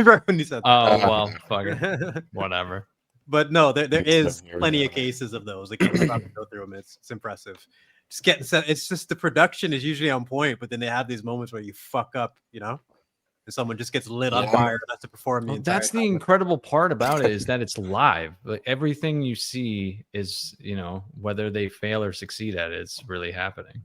right when you said that. Oh well, fucking whatever. But no, there is plenty of cases of those. Like you can probably go through them. It's impressive. Just getting set. It's just the production is usually on point, but then they have these moments where you fuck up, and someone just gets lit on fire. That's to perform the entire. That's the incredible part about it is that it's live. Like everything you see is, whether they fail or succeed at it, it's really happening.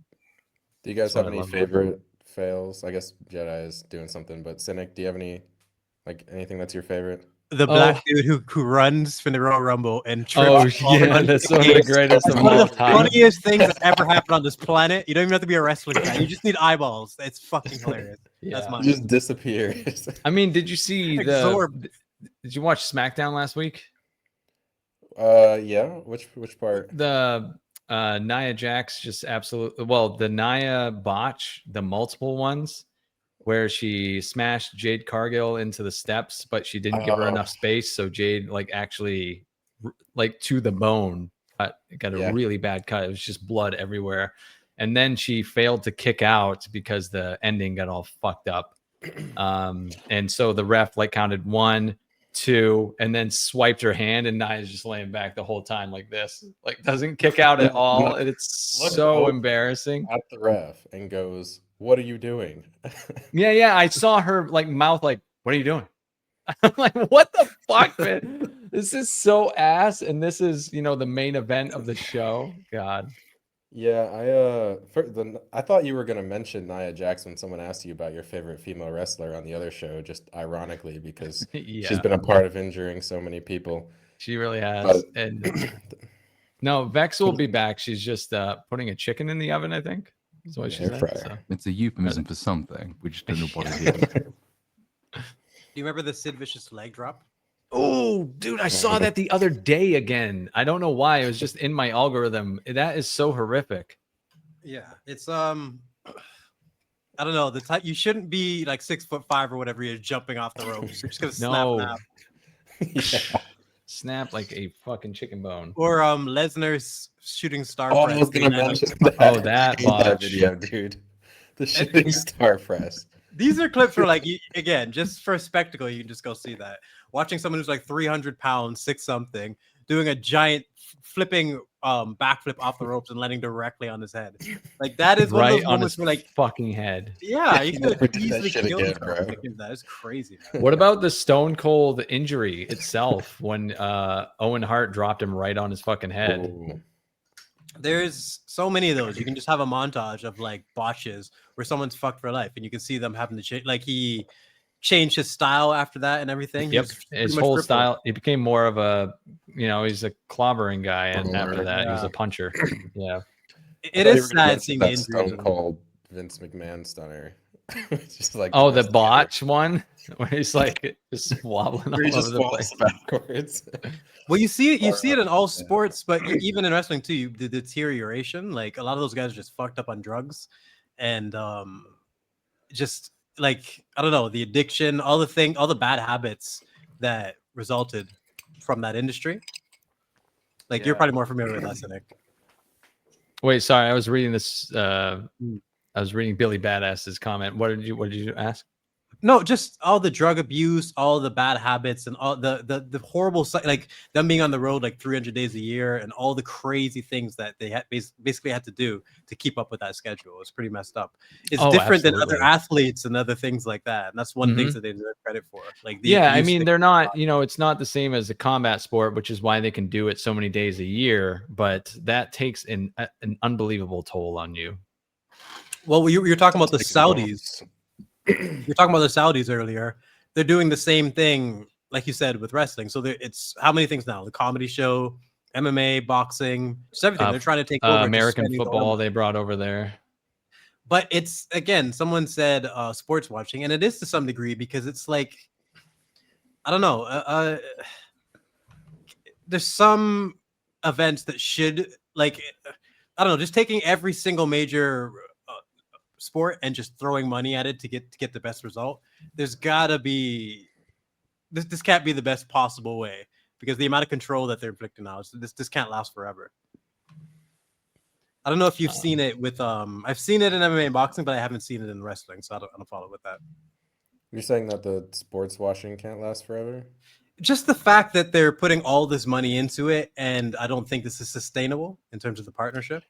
Do you guys have any favorite fails? I guess Jedi is doing something, but Cynic, do you have anything that's your favorite? The black dude who runs from the Royal Rumble and trips. Oh yeah, that's one of the greatest of all time. Funniest things that ever happened on this planet. You don't even have to be a wrestling fan. You just need eyeballs. It's fucking hilarious. Yeah. That's mine. Just disappears. I mean, did you see Did you watch SmackDown last week? Yeah. Which part? The Nia Jax just absolutely the Nia botch, the multiple ones. Where she smashed Jade Cargill into the steps, but she didn't give her enough space. So Jade, actually, to the bone, got a really bad cut. It was just blood everywhere. And then she failed to kick out because the ending got all fucked up. And so the ref counted 1, 2, and then swiped her hand, and Nia's just laying back the whole time like this, doesn't kick out at all. And it's so embarrassing. At the ref and goes, "What are you doing?" Yeah. I saw her mouth what are you doing? I'm like, what the fuck, man? This is so ass, and this is the main event of the show. God. Yeah, I thought you were gonna mention Nia Jax when someone asked you about your favorite female wrestler on the other show, just ironically because she's been a part of injuring so many people. She really has. And no, Vex will be back. She's just putting a chicken in the oven, I think. That's what she said. So. It's a euphemism for something. We just don't know what it is. Do you remember the Sid Vicious leg drop? Oh, dude, I saw that the other day again. I don't know why. It was just in my algorithm. That is so horrific. Yeah, it's I don't know. The type you shouldn't be 6'5" or whatever. You're jumping off the ropes. You're just gonna snap. Snap like a fucking chicken bone. Or Lesnar's shooting star press. I was gonna mention that. Oh, that video, dude. The shooting star press. These are clips for again, just for spectacle. You can just go see that. Watching someone who's 300 pounds, 6 something, doing a giant flipping backflip off the ropes and landing directly on his head. That is right one of those on his where, fucking head. Yeah, you could easily kill him. That is crazy. Man. What about the Stone Cold injury itself when Owen Hart dropped him right on his fucking head? Ooh. There's so many of those. You can just have a montage of botches where someone's fucked for life, and you can see them having to change. He changed his style after that and everything. Yep, his whole style. He became more of a, he's a clobbering guy, and after that, he was a puncher. Yeah, it is sad seeing the injuries. Stone Cold Vince McMahon stunner. Just the botch one where he's just wobbling all over the place backwards. Well, you see it in all sports, but even in wrestling too. The deterioration, a lot of those guys are just fucked up on drugs, and just I don't know, the addiction, all the bad habits that resulted from that industry. You're probably more familiar with that, Cynic. Wait, sorry, I was reading this. I was reading Billy Badass's comment. What did you ask? No, just all the drug abuse, all the bad habits, and all the horrible, them being on the road 300 days a year, and all the crazy things that they basically had to do to keep up with that schedule. It's pretty messed up. It's different than other athletes and other things like that, and that's one thing that they deserve credit for. I mean, they're not. It's not the same as a combat sport, which is why they can do it so many days a year. But that takes an unbelievable toll on you. Well, you're talking about the Saudis. You're talking about the Saudis earlier. They're doing the same thing, like you said, with wrestling. So it's how many things now? The comedy show, MMA, boxing, just everything. They're trying to take over American football. They brought over there. But it's, again, someone said sports watching, and it is to some degree because it's I don't know. There's some events that should I don't know, just taking every single major sport and just throwing money at it to get the best result. There's gotta be this can't be the best possible way because the amount of control that they're inflicting now, this can't last forever. I don't know if you've seen it with I've seen it in MMA and boxing, but I haven't seen it in wrestling, so I don't follow with that. You're saying that the sports washing can't last forever? Just the fact that they're putting all this money into it, and I don't think this is sustainable in terms of the partnership.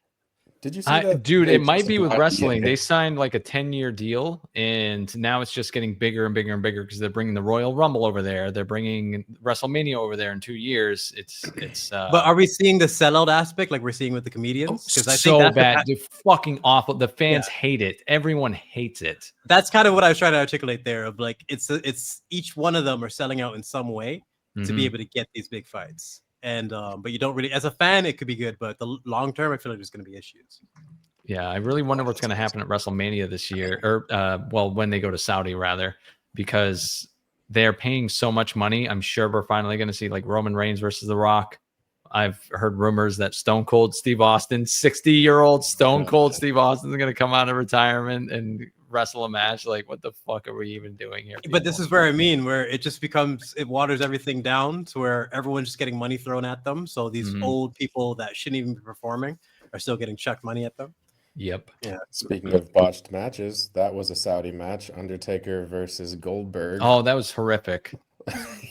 Did you see that? Dude, they it might just be with bought wrestling. EA? They signed like a 10-year deal, and now it's just getting bigger and bigger and bigger because they're bringing the Royal Rumble over there. They're bringing WrestleMania over there in 2 years. It's. But are we seeing the sellout aspect like we're seeing with the comedians? Because I so think bad, they're fucking awful. The fans hate it. Everyone hates it. That's kind of what I was trying to articulate there. Of like, it's each one of them are selling out in some way to be able to get these big fights. And but you don't really, as a fan, it could be good, but the long term, I feel like there's going to be issues. Yeah, I really wonder what's going to happen at WrestleMania this year, or well, when they go to Saudi rather, because they're paying so much money. I'm sure we're finally going to see like Roman Reigns versus The Rock. I've heard rumors that Stone Cold Steve Austin, 60-year-old Stone Cold Steve Austin, is going to come out of retirement and wrestle a match. Like, what the fuck are we even doing here? But this is where I mean, where it just becomes, it waters everything down to where everyone's just getting money thrown at them. So these old people that shouldn't even be performing are still getting chucked money at them. Yep. Yeah. Speaking of botched matches, that was a Saudi match. Undertaker versus Goldberg. Oh, that was horrific.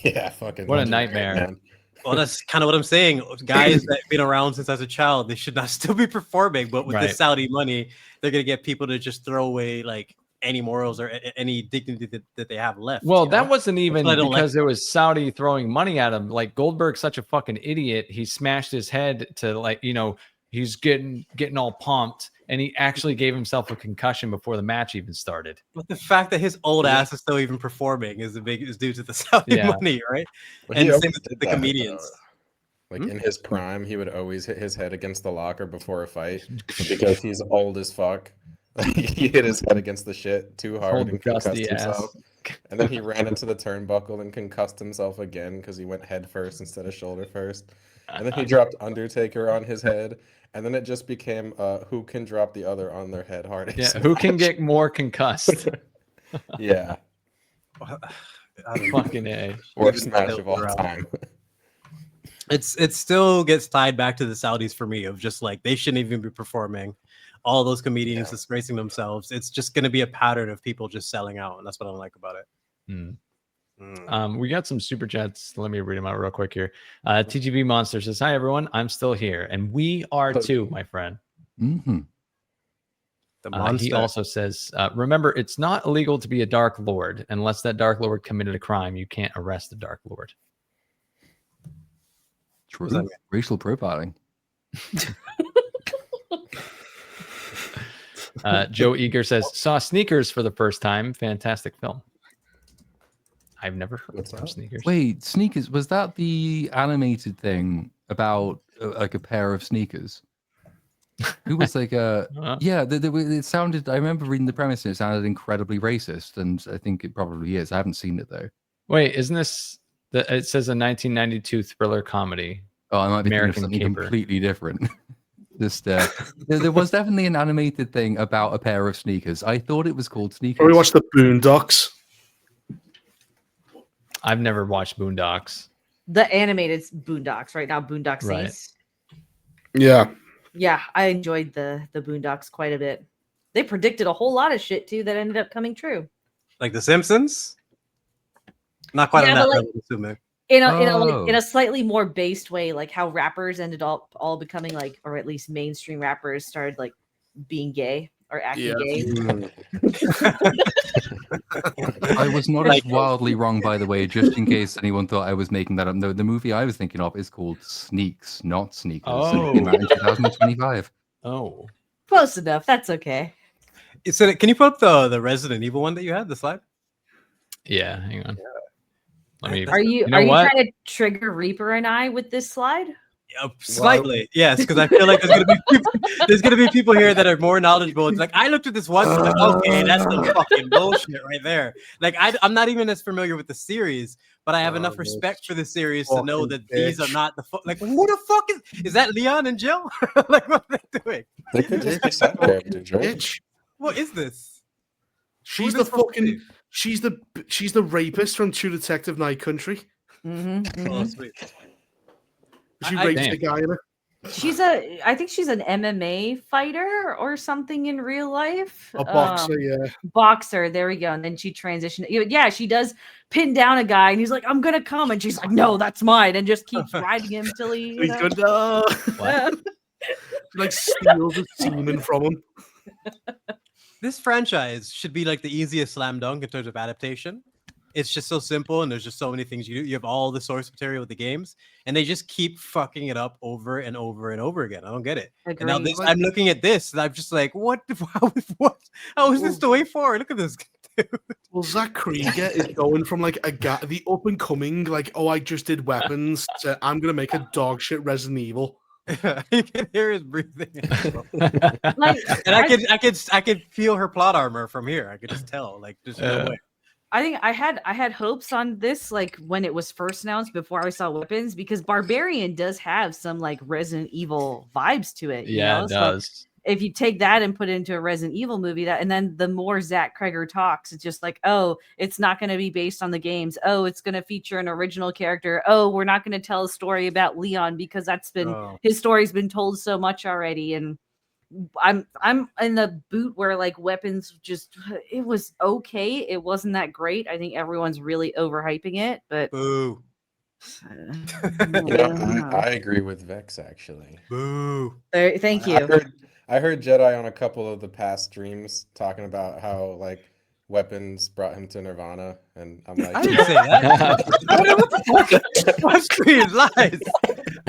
Yeah, fucking. What a nightmare. Man. Well, that's kind of what I'm saying. Guys that have been around since I was a child, they should not still be performing. But with this Saudi money, they're going to get people to just throw away like any morals or any dignity that they have left. Well, that wasn't even because like. it was Saudi throwing money at him. Like, Goldberg's such a fucking idiot. He smashed his head to, like, you know, he's getting all pumped, and he actually gave himself a concussion before the match even started. But the fact that his old ass is still even performing is due to the Saudi money, right? Well, and same with the comedians. Like in his prime, he would always hit his head against the locker before a fight because he's old as fuck. He hit his head against the shit too hard and concussed himself. And then he ran into the turnbuckle and concussed himself again because he went head first instead of shoulder first. And then he dropped Undertaker on his head. And then it just became who can drop the other on their head hardest. Yeah, who can get more concussed? Yeah. Fucking A. Worst match of all time. It still gets tied back to the Saudis for me of just like they shouldn't even be performing. All those comedians disgracing themselves. It's just going to be a pattern of people just selling out, and that's what I don't like about it. We got some super chats. Let me read them out real quick here. TGV Monster says, "Hi everyone, I'm still here, and we are too, my friend." The he also says, "Remember, it's not illegal to be a Dark Lord unless that Dark Lord committed a crime. You can't arrest the Dark Lord." True. Racial profiling. Joe Eager says, "Saw Sneakers for the first time. Fantastic film." I've never heard of Sneakers. Wait, Sneakers, was that the animated thing about like a pair of sneakers? Who was like a it sounded, I remember reading the premise and it sounded incredibly racist, and I think it probably is. I haven't seen it though. Wait, isn't this it says a 1992 thriller comedy? Oh, I might be American thinking of something Caper. completely different. Just there was definitely an animated thing about a pair of sneakers. I thought it was called Sneakers. We watched the Boondocks. I've never watched Boondocks. The animated Boondocks right now, Boondock Right. Saints. Yeah. Yeah, I enjoyed the Boondocks quite a bit. They predicted a whole lot of shit too that ended up coming true. Like The Simpsons? Not quite on that level, assuming. In a slightly more based way, like how rappers ended up all becoming like, or at least mainstream rappers started like being gay or acting gay. I was not as wildly wrong, by the way, just in case anyone thought I was making that up. No, the movie I was thinking of is called Sneaks, not Sneakers. Oh. It came out in 2025. Oh. Close enough. That's okay. So can you put up the Resident Evil one that you had, the slide? Yeah, hang on. Let me, Are you know are you what? trying to trigger Reaper and I with this slide? Slightly, yes, because I feel like there's gonna be people here that are more knowledgeable. It's like I looked at this once, and like, okay, that's some fucking bullshit right there. Like I'm not even as familiar with the series, but I have enough respect for the series to know that these are not the like who the fuck is that Leon and Jill? Like what are they doing? They could just be side characters, right? Bitch. What is this? She's Who the is this fucking. She's the rapist from True Detective Night Country. Mm-hmm, Oh, sweet. She I- rapes Damn. the guy in it. I think she's an MMA fighter or something in real life. A boxer, yeah. Boxer, there we go. And then she transitioned. Yeah, she does pin down a guy and he's like, I'm gonna come. And she's like, no, that's mine. And just keeps riding him till he, you He's know. good. No. Yeah. She like steals the semen from him. This franchise should be like the easiest slam dunk in terms of adaptation. It's just so simple, and there's just so many things you do. You have all the source material with the games, and they just keep fucking it up over and over and over again. I don't get it. And now Agreed. this, I'm looking at this, and I'm just like, what? How is this the way forward? Look at this. Well, Zach Krieger is going from like the up and coming, like, oh, I just did weapons, to I'm gonna make a dog shit Resident Evil. You can hear his breathing. Like, And I could feel her plot armor from here. I could just tell. Like, there's no way. I think I had hopes on this like when it was first announced before I saw Weapons, because Barbarian does have some like Resident Evil vibes to it. Yeah, know? it So does. if you take that and put it into a Resident Evil movie, that, and then the more Zach Krieger talks, it's just like, oh, it's not going to be based on the games. Oh, it's going to feature an original character. Oh, we're not going to tell a story about Leon because that's been his story's been told so much already. And I'm in the boot where like Weapons just, it was okay. It wasn't that great. I think everyone's really overhyping it, but Boo. I agree with Vex actually. Boo. Thank you. I heard Jedi on a couple of the past streams talking about how like Weapons brought him to Nirvana, and I'm like, I didn't say that. What the fuck? Stream lies.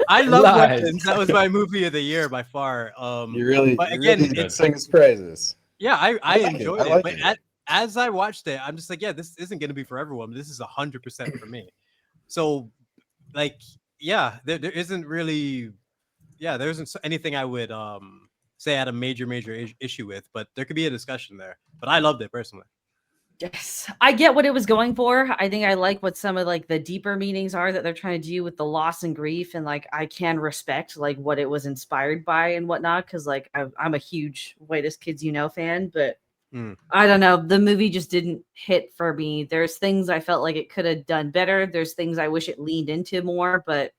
I love Weapons. That was my movie of the year by far. You really, but again, really sing his praises. Yeah, I like enjoyed it. it. I like But it. as I watched it, I'm just like, yeah, this isn't going to be for everyone. This is 100% for me. So, like, yeah, there isn't really, yeah, there isn't anything I would say I had a major issue with, but there could be a discussion there. But I loved it personally. Yes, I get what it was going for. I think I like what some of like the deeper meanings are that they're trying to do with the loss and grief, and like I can respect like what it was inspired by and whatnot, because like I'm a huge Whitest Kids You Know fan, but I don't know, the movie just didn't hit for me. There's things I felt like it could have done better. There's things I wish it leaned into more, but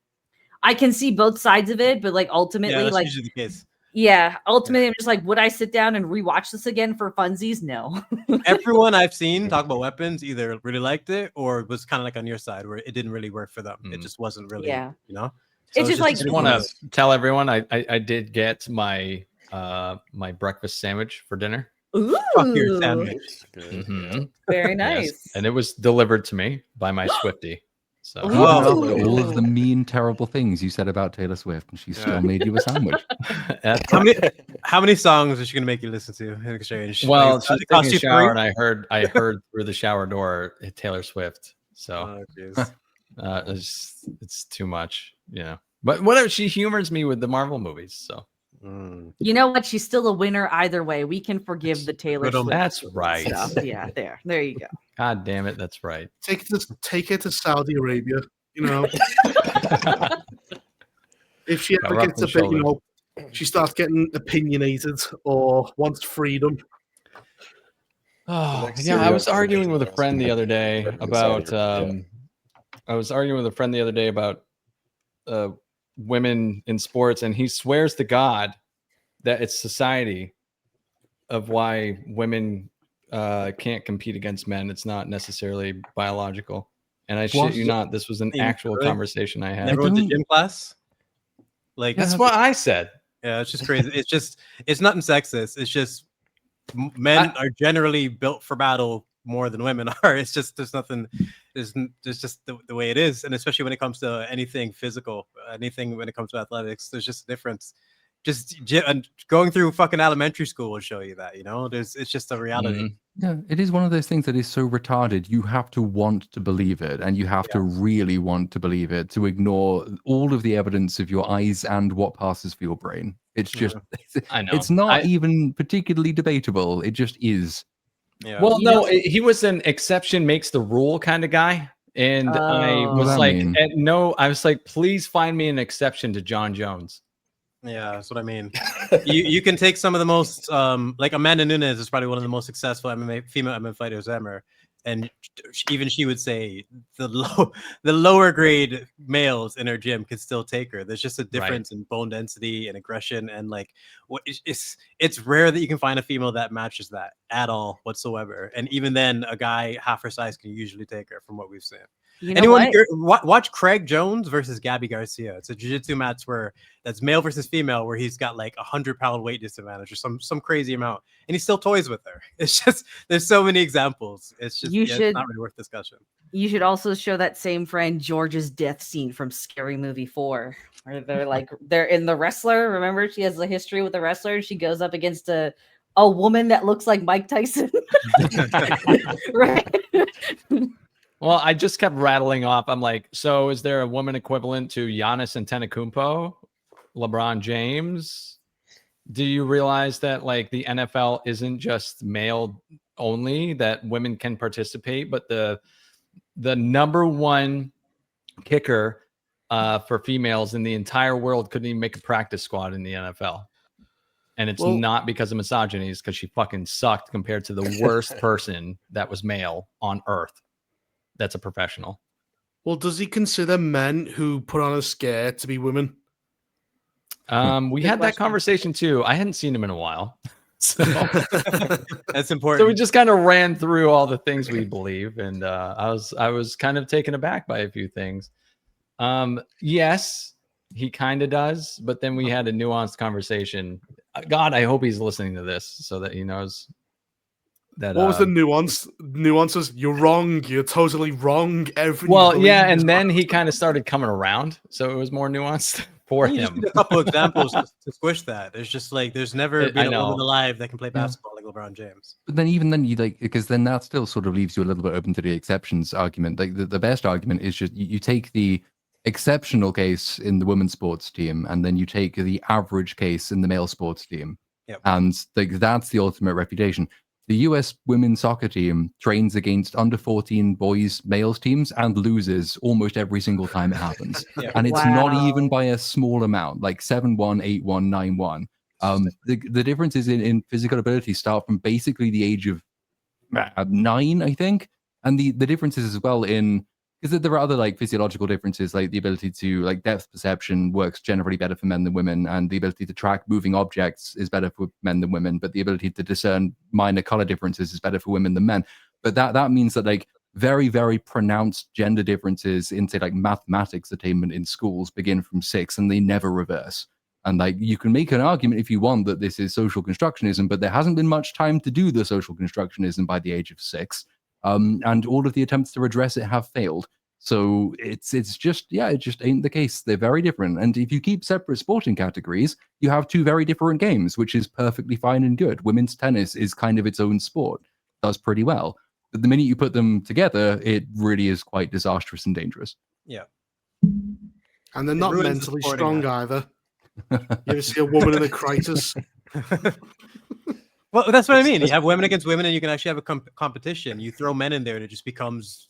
I can see both sides of it. But like ultimately, yeah, that's like usually the case. Yeah, ultimately, I'm just like, would I sit down and rewatch this again for funsies? No. Everyone I've seen talk about Weapons either really liked it or was kind of like on your side where it didn't really work for them. It just wasn't really, you know. So it's just like, I just want to tell everyone I did get my my breakfast sandwich for dinner. Ooh, fuck your sandwich. Very nice. Yes. And it was delivered to me by my Swiftie. So all of the mean, terrible things you said about Taylor Swift, and she still made you a sandwich. How many songs is she gonna make you listen to in exchange? Well, like, she's taking a shower, and I heard through the shower door Taylor Swift. So it's too much, you know. But whatever, she humors me with the Marvel movies. So you know what? She's still a winner either way. We can forgive the Taylor Swift. That's right. Stuff. Yeah, there you go. God damn it, that's right. Take it to Saudi Arabia, you know. If she ever gets a bit, you know, she starts getting opinionated or wants freedom. Oh, yeah, I was arguing with a friend the other day about women in sports, and he swears to God that it's society of why women can't compete against men. It's not necessarily biological. And I shit you not, this was an actual conversation I had. Never went to gym class. Like that's what I said. Yeah, it's just crazy. It's nothing sexist. It's just men are generally built for battle more than women are. It's just there's just the way it is, and especially when it comes to anything physical, anything when it comes to athletics, there's just a difference. Just going through fucking elementary school will show you that, you know. It's just a reality. Yeah, it is one of those things that is so retarded. You have to want to believe it, and you have to really want to believe it to ignore all of the evidence of your eyes and what passes for your brain. It's just, I know. It's not even particularly debatable. It just is. Yeah. Well, no, he was an exception makes the rule kind of guy. And I was like, please find me an exception to John Jones. Yeah, that's what I mean. you can take some of the most like Amanda Nunes is probably one of the most successful female MMA fighters ever, and even she would say the lower grade males in her gym could still take her. There's just a difference in bone density and aggression, and like it's rare that you can find a female that matches that at all whatsoever. And even then, a guy half her size can usually take her, from what we've seen. You know Watch Craig Jones versus Gabby Garcia. It's a jiu-jitsu match that's male versus female, where he's got like 100-pound weight disadvantage or some crazy amount, and he still toys with her. It's just there's so many examples. It's just it's not really worth discussion. You should also show that same friend George's death scene from Scary Movie 4, where they're in The Wrestler. Remember, she has a history with the wrestler. She goes up against a woman that looks like Mike Tyson. Right. Well, I just kept rattling off. I'm like, so is there a woman equivalent to Giannis Antetokounmpo, LeBron James? Do you realize that like the NFL isn't just male only, that women can participate, but the number one kicker for females in the entire world couldn't even make a practice squad in the NFL. And it's not because of misogyny, it's because she fucking sucked compared to the worst person that was male on earth. That's a professional. Well, does he consider men who put on a skirt to be women? We had that conversation too. I hadn't seen him in a while. So that's important. So we just kind of ran through all the things we believe, and I was kind of taken aback by a few things. Yes, he kind of does, but then we had a nuanced conversation. God, I hope he's listening to this so that he knows that. What was the nuance? Nuances? You're wrong. You're totally wrong. Everything. Well, yeah, and then he kind of started coming around, so it was more nuanced for him. Just need a couple examples to squish that. It's just like there's never been a woman alive that can play basketball like LeBron James. But then even then, you like, because then that still sort of leaves you a little bit open to the exceptions argument. Like the best argument is just you take the exceptional case in the women's sports team, and then you take the average case in the male sports team, and like that's the ultimate refutation. The US women's soccer team trains against under 14 boys males teams and loses almost every single time it happens. And it's not even by a small amount, like 7-1, 8-1, 9-1. The differences in physical ability start from basically the age of 9, I think. And the differences as well in, because there are other like physiological differences, like the ability to like depth perception works generally better for men than women, and the ability to track moving objects is better for men than women, but the ability to discern minor color differences is better for women than men. But that means that like very, very pronounced gender differences in say like mathematics attainment in schools begin from 6 and they never reverse. And like you can make an argument if you want that this is social constructionism, but there hasn't been much time to do the social constructionism by the age of 6. And all of the attempts to address it have failed. So it's just, it just ain't the case. They're very different. And if you keep separate sporting categories, you have 2 very different games, which is perfectly fine and good. Women's tennis is kind of its own sport, does pretty well. But the minute you put them together, it really is quite disastrous and dangerous. Yeah. And they're not mentally strong either. You ever see a woman in a crisis? Well, that's what I mean. You have women against women, and you can actually have a competition. You throw men in there, and it just becomes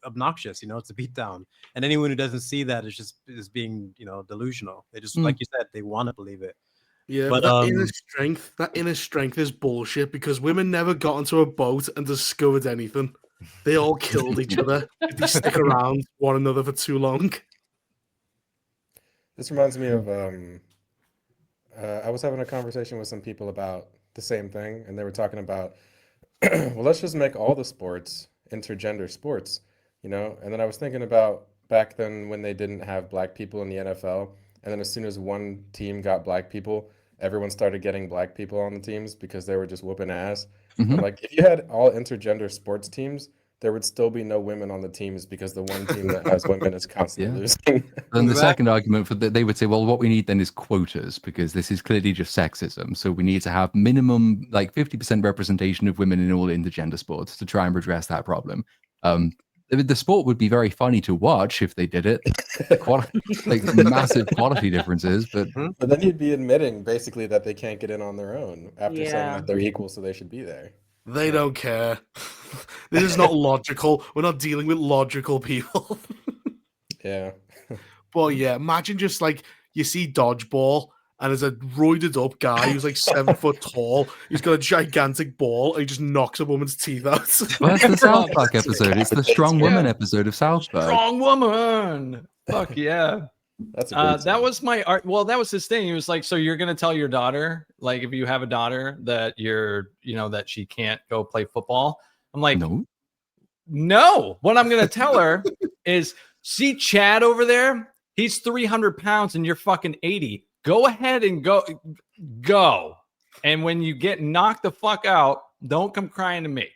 obnoxious. It's a beatdown. And anyone who doesn't see that is being, delusional. They just, like you said, they want to believe it. Yeah, but that inner strength is bullshit, because women never got onto a boat and discovered anything. They all killed each other if they stick around one another for too long. This reminds me of I was having a conversation with some people about the same thing, and they were talking about well, let's just make all the sports intergender sports, and then I was thinking about back then when they didn't have black people in the NFL, and then as soon as one team got black people, everyone started getting black people on the teams because they were just whooping ass. Like if you had all intergender sports teams, there would still be no women on the teams because the one team that has women is constantly losing. And the second argument for that, they would say, well, what we need then is quotas, because this is clearly just sexism. So we need to have minimum like 50% representation of women in all intergender sports to try and redress that problem. The sport would be very funny to watch if they did it. Like massive quality differences, but then you'd be admitting basically that they can't get in on their own after saying that they're equal, so they should be there. They don't care. This is not logical. We're not dealing with logical people. Yeah. But yeah, imagine just like you see dodgeball and there's a roided up guy who's like 7 foot tall. He's got a gigantic ball, and he just knocks a woman's teeth out. Well, that's the South Park episode. It's the Strong Woman episode of South Park. Strong woman. Fuck yeah. That's a great that song. was my art. Well, that was his thing. He was like, so you're gonna tell your daughter, like, if you have a daughter, that that she can't go play football. I'm like, no. What I'm gonna tell her is, see Chad over there? He's 300 pounds and you're fucking 80. Go ahead and go. And when you get knocked the fuck out, don't come crying to me,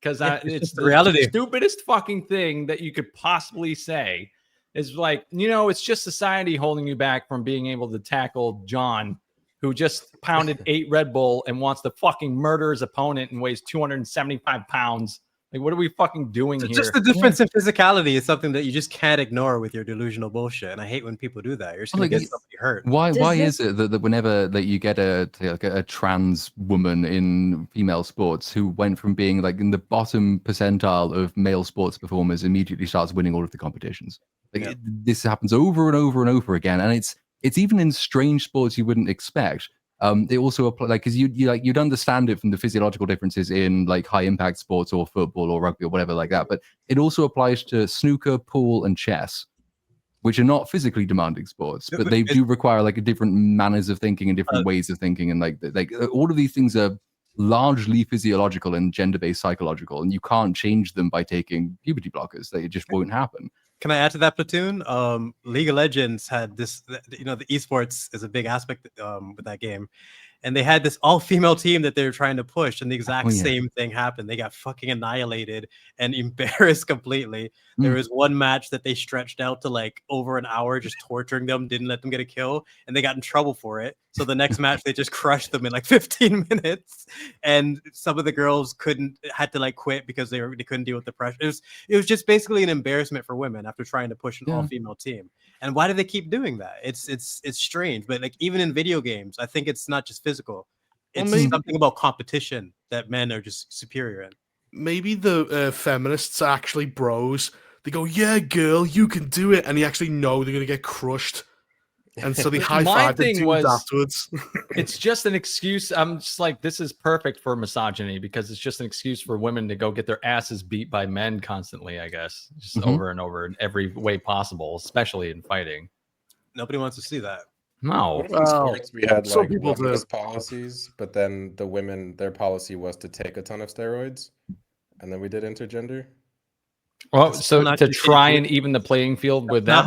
because it's the reality. Stupidest fucking thing that you could possibly say is like, it's just society holding you back from being able to tackle John, who just pounded 8 Red Bull and wants to fucking murder his opponent and weighs 275 pounds. Like, what are we fucking doing here? Just the difference in physicality is something that you just can't ignore with your delusional bullshit. And I hate when people do that. You're just going to get somebody hurt. Why is it that whenever that you get a trans woman in female sports who went from being like in the bottom percentile of male sports performers immediately starts winning all of the competitions? Like, this happens over and over and over again, and it's even in strange sports you wouldn't expect. It also applies, like, because you'd understand it from the physiological differences in like high impact sports or football or rugby or whatever like that, but it also applies to snooker, pool, and chess, which are not physically demanding sports, but they do require like a different manners of thinking and different ways of thinking, and like all of these things are largely physiological and gender-based psychological, and you can't change them by taking puberty blockers. It just won't happen. Can I add to that, Platoon? League of Legends had this, the esports is a big aspect with that game. And they had this all-female team that they were trying to push, and the exact same thing happened. They got fucking annihilated and embarrassed completely. There was one match that they stretched out to like over an hour, just torturing them, didn't let them get a kill, and they got in trouble for it. So the next match, they just crushed them in like 15 minutes. And some of the girls had to like quit because they couldn't deal with the pressure. It was just basically an embarrassment for women after trying to push an all-female team. And why do they keep doing that? It's strange. But like even in video games, I think it's not just physical. It's something about competition that men are just superior in. Maybe the feminists are actually bros. They go, yeah, girl, you can do it. And they actually know they're going to get crushed. And so they high-five the dudes afterwards. It's just an excuse. I'm just like, this is perfect for misogyny, because it's just an excuse for women to go get their asses beat by men constantly, I guess. Just over and over in every way possible, especially in fighting. Nobody wants to see that. No. In sports, we had like women's policies, but then the women, their policy was to take a ton of steroids. And then we did intergender. Well, so to try and even the playing field with that,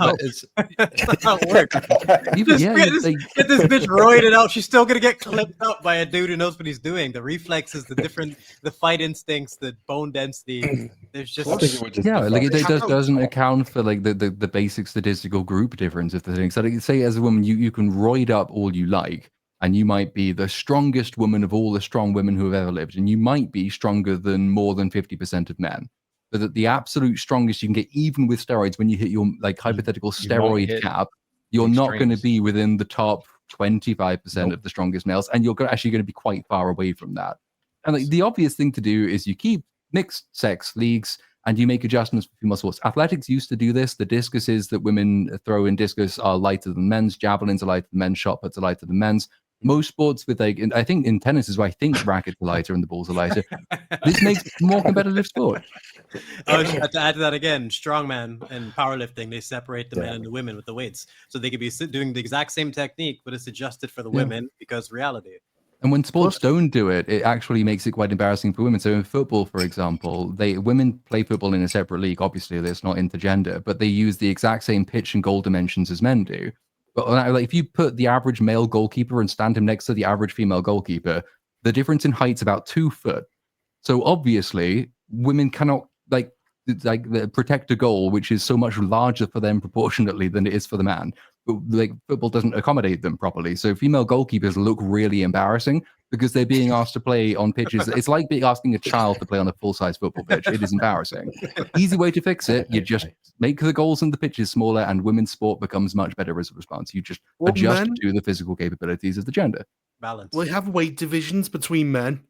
that's not work. Get this bitch roided out. She's still gonna get clipped up by a dude who knows what he's doing. The reflexes, the fight instincts, the bone density. There's just it doesn't account for like the basic statistical group difference of the thing. So like, say as a woman, you can roid up all you like, and you might be the strongest woman of all the strong women who have ever lived, and you might be stronger than more than 50% of men. But at the absolute strongest you can get, even with steroids, when you hit your like hypothetical steroid cap, you're not going to be within the top 25% of the strongest males, and you're actually going to be quite far away from that. And like the obvious thing to do is you keep mixed sex leagues and you make adjustments for female sports. Athletics used to do this. The discuses that women throw in discus are lighter than men's. Javelins are lighter than men's. Shot puts are lighter than men's. Most sports with like, I think in tennis is why I think rackets are lighter and the balls are lighter. This makes more competitive sport. To add to that again, strongman and powerlifting, they separate the men and the women with the weights. So they could be doing the exact same technique, but it's adjusted for the women because reality. And when sports don't do it, it actually makes it quite embarrassing for women. So in football, for example, women play football in a separate league. Obviously, it's not intergender, but they use the exact same pitch and goal dimensions as men do. But like, if you put the average male goalkeeper and stand him next to the average female goalkeeper, the difference in height's about 2 foot. So obviously, women cannot protect a goal, which is so much larger for them proportionately than it is for the man. But like football doesn't accommodate them properly. So female goalkeepers look really embarrassing because they're being asked to play on pitches. It's like asking a child to play on a full-size football pitch. It is embarrassing. Easy way to fix it: you just make the goals and the pitches smaller, and women's sport becomes much better as a response. You just adjust to the physical capabilities of the gender. Balance. Well, they have weight divisions between men.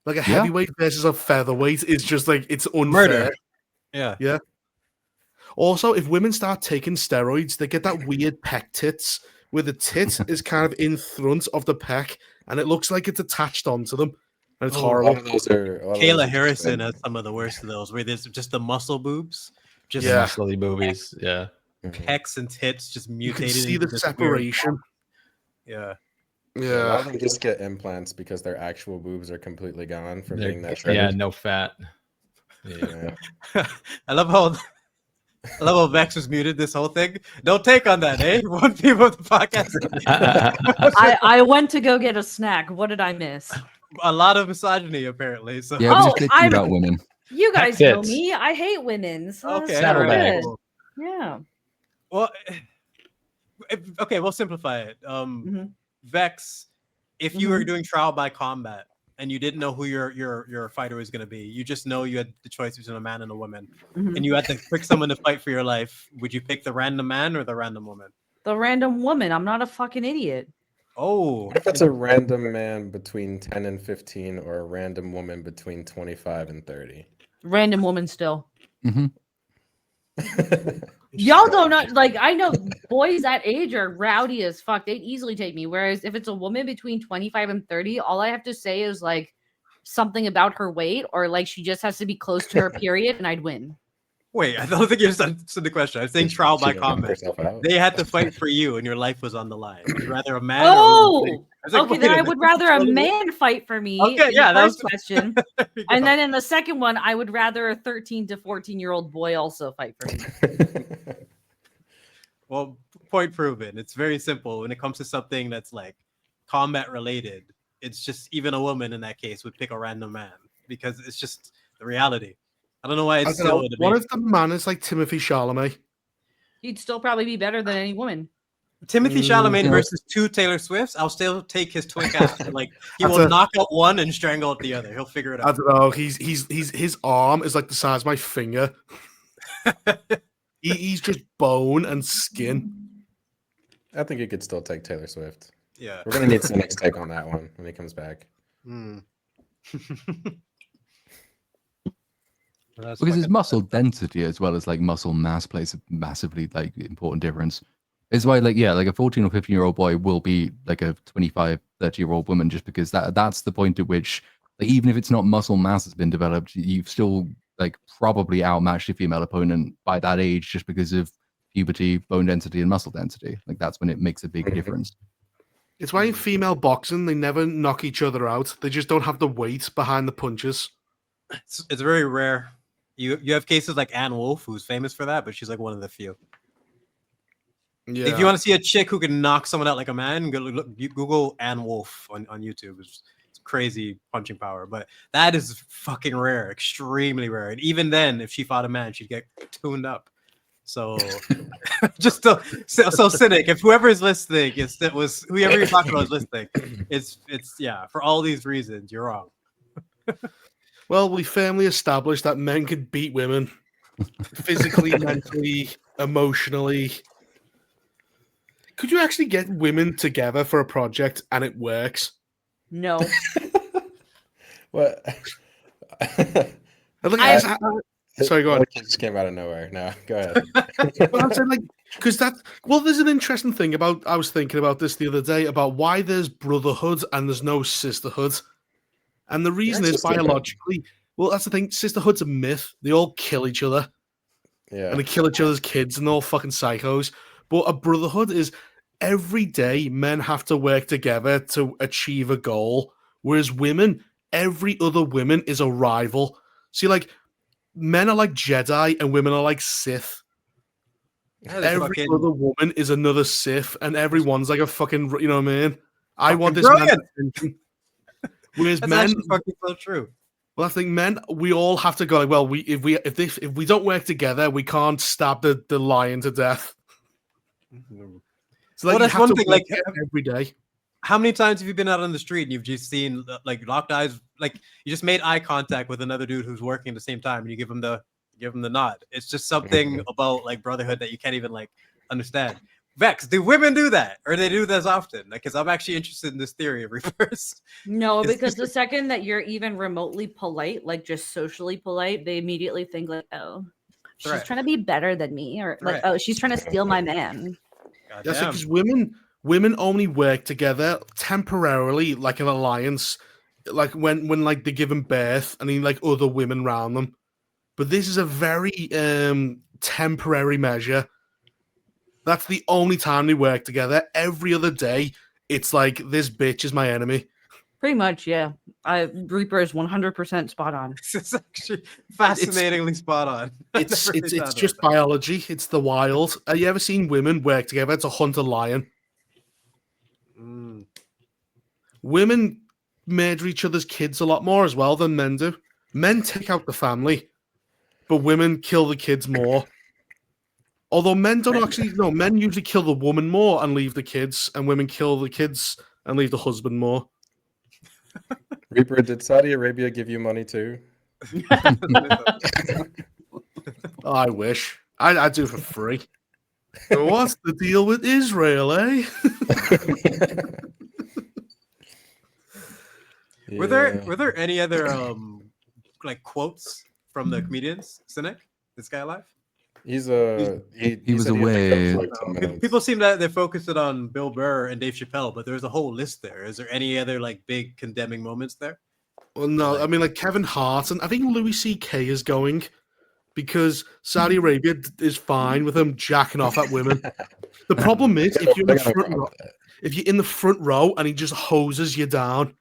Like a heavyweight versus a featherweight is just like, it's unfair. Murder. Yeah. Also, if women start taking steroids, they get that weird pec tits where the tit is kind of in front of the pec, and it looks like it's attached onto them, and it's A horrible. lot of those are. A lot of those Kayla are Harrison good. has some of the worst of those, where there's just the muscle boobs, just Yeah. Muscly boobies. Yeah. pecs and tits just You can mutated see into the this weird separation. Yeah. A lot Yeah. of them just get implants because their actual boobs are completely gone from They're- being that yeah, shredded. no fat. Yeah. I love how Vex was muted this whole thing. Don't take on that, eh? One people of the podcast. I went to go get a snack. What did I miss? A lot of misogyny, apparently. So Yeah, it was Oh, just literally I'm- about women. You Heck guys know tits. me. I hate women. So okay, that's Saddle all right, bag. good. cool. Yeah. Well, okay, we'll simplify it. Mhm. Vex, if you were doing trial by combat and you didn't know who your fighter was going to be, you just know you had the choice between a man and a woman, Mhm. and you had to pick someone to fight for your life. Would you pick the random man or the random woman? The random woman. I'm not a fucking idiot. Oh, What if it's a random man between 10 and 15 or a random woman between 25 and 30? Random woman still. Hmm. Y'all don't know. Like, I know boys that age are rowdy as fuck. They'd easily take me. Whereas if it's a woman between 25 and 30, all I have to say is like something about her weight, or like she just has to be close to her period, and I'd win. wait, I don't think you just answered the question. I was saying trial by She don't knock combat. herself out. They had to fight for you, and your life was on the line. Would you rather a man? Oh, okay. wait Then a I minute. would rather a man fight for me. Okay, in yeah, the that first was- question. There you And go. then in the second one, I would rather a 13 to 14-year-old boy also fight for me. Well, point proven. It's very simple when it comes to something that's like combat related. It's just even a woman in that case would pick a random man because it's just the reality. I don't know why I it's don't still know. a debate. What if the man is like Timothy Chalamet? He'd still probably be better than any woman. Timothy Chalamet Yeah. versus 2 Taylor Swifts. I'll still take his twink ass. Like he That's will a- knock out one and strangle out the other. He'll figure it I out. don't know. His arm is like the size of my finger. He's just bone and skin. I think you could still take Taylor Swift. Yeah. We're gonna need Cynic's take on that one when he comes back. Hmm. Because it's muscle density as well as like muscle mass plays a massively like important difference. It's why like like a 14 or 15-year-old boy will be like a 25, 30-year-old woman just because that's the point at which like, even if it's not muscle mass has been developed, you've still like probably outmatched your female opponent by that age just because of puberty, bone density, and muscle density. Like that's when it makes a big Mhm. difference. It's why in female boxing they never knock each other out. They just don't have the weight behind the punches. It's very rare. You have cases like Ann Wolf, who's famous for that, but she's like one of the few. Yeah. If you want to see a chick who can knock someone out like a man, Google Ann Wolf on YouTube. It's crazy punching power, but that is fucking rare, extremely rare. And even then, if she fought a man, she'd get tuned up. So, just so Cynic. If whoever is listening, whoever you're talking about is listening, it's yeah. For all these reasons, you're wrong. Well, we firmly established that men can beat women physically, mentally, emotionally. Could you actually get women together for a project and it works? No. What? Sorry, go on. That just came out of nowhere. No, go ahead. But I'm saying, like, because there's an interesting thing about. I was thinking about this the other day about why there's brotherhood and there's no sisterhood, and the reason is sisterhood. biologically. Well, that's the thing. Sisterhood's a myth. They all kill each other Yeah. and they kill each other's kids and they're all fucking psychos. But a brotherhood is every day men have to work together to achieve a goal, whereas women, every other woman is a rival. See, like, men are like Jedi and women are like Sith. Every other woman is another Sith, and everyone's like a fucking, you know what I mean? I want this man attention. Whereas That's men, actually fucking so true. well, I think men, we all have to go like, well, if we don't work together, we can't stab the lion to death. So Well, you that's have one to thing, work like, together every day. How many times have you been out on the street and you've just seen like locked eyes, like you just made eye contact with another dude who's working at the same time and you give him the nod? It's just something about like brotherhood that you can't even like understand. Vex, do women do that, or they do this often? Like, because I'm actually interested in this theory of reverse. No, because the second that you're even remotely polite, like just socially polite, they immediately think like, oh, she's Threat. trying to be better than me, or like, Threat. oh, she's trying to steal my man. That's Goddamn. because women women only work together temporarily, like an alliance, like when like they're giving birth and then like other women around them. But this is a very temporary measure. That's the only time they work together. Every other day, it's like this bitch is my enemy. Pretty much, yeah. Reaper is 100% spot on. It's actually fascinatingly spot on. It's just biology. It's the wild. Have you ever seen women work together to hunt a lion? Women murder each other's kids a lot more as well than men do. Men take out the family, but women kill the kids more. Although men don't actually, no, men usually kill the woman more and leave the kids, and women kill the kids and leave the husband more. Reaper, did Saudi Arabia give you money too? I wish. I do for free. What's the deal with Israel, eh? Were there any other like quotes from the comedians? Cynic? This guy alive? He was away. People seem that they focused it on Bill Burr and Dave Chappelle, but there's a whole list there. Is there any other like big condemning moments there? Well, no, I mean like Kevin Hart, and I think Louis C.K. is going because Saudi Arabia is fine with him jacking off at women. The problem is if you're in the front row and he just hoses you down.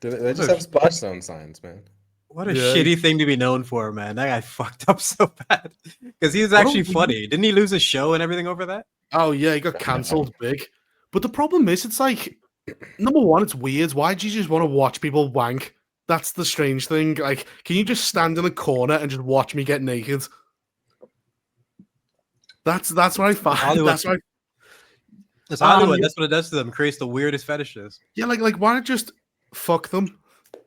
They just have splash zone signs, man. What a shitty thing to be known for, man. That guy fucked up so bad. Because he was actually funny. Didn't he lose his show and everything over that? Oh, yeah, he got cancelled big. But the problem is, it's like, number one, it's weird. Why do you just want to watch people wank? That's the strange thing. Like, can you just stand in a corner and just watch me get naked? That's what I find. Hollywood. That's Hollywood. That's what it does to them. It creates the weirdest fetishes. Yeah, like why not just fuck them?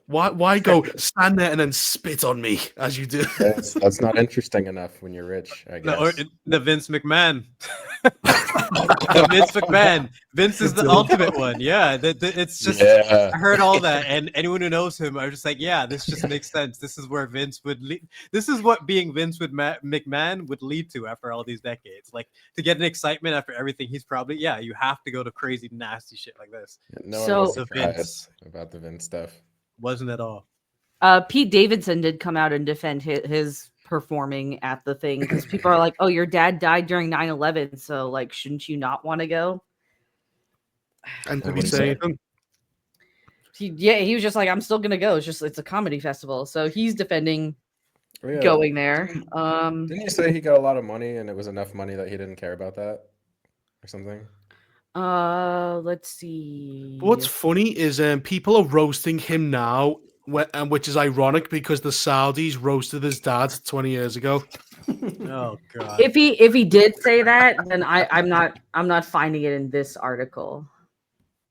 Why go stand there and then spit on me as you do? That's not interesting enough when you're rich, I guess. No, or the Vince McMahon. Vince McMahon. Vince is the ultimate one. Yeah, it's just. Yeah. I heard all that, and anyone who knows him, I was just like, yeah, this just makes sense. This is where Vince would lead. This is what being Vince McMahon would lead to after all these decades. Like to get an excitement after everything, he's probably you have to go to crazy nasty shit like this. No one was surprised about the Vince stuff. Wasn't at all. Pete Davidson did come out and defend his performing at the thing because people are like, oh, your dad died during 9/11, so like shouldn't you not want to go? And did he say anything? He was just like, I'm still gonna go. It's a comedy festival, so he's defending going there. Didn't you say he got a lot of money and it was enough money that he didn't care about that or something? Let's see. What's funny is people are roasting him now, which is ironic because the Saudis roasted his dad 20 years ago. Oh god! If he did say that, then I'm not finding it in this article,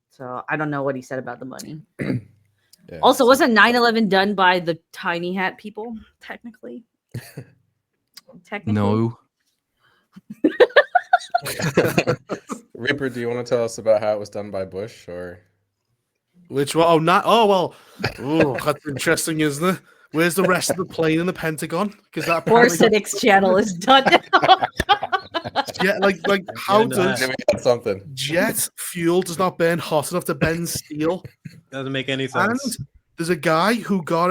so I don't know what he said about the money. Also, wasn't 9/11 done by the tiny hat people? Technically. No. Reaper, do you want to tell us about how it was done by Bush or which one? Oh, not. Oh well. Oh, that's interesting, isn't it? Where's the rest of the plane in the Pentagon? Because that poor Cynic's channel is done now. Yeah, like how does something jet fuel does not burn hot enough to bend steel? Doesn't make any sense. And there's a guy who got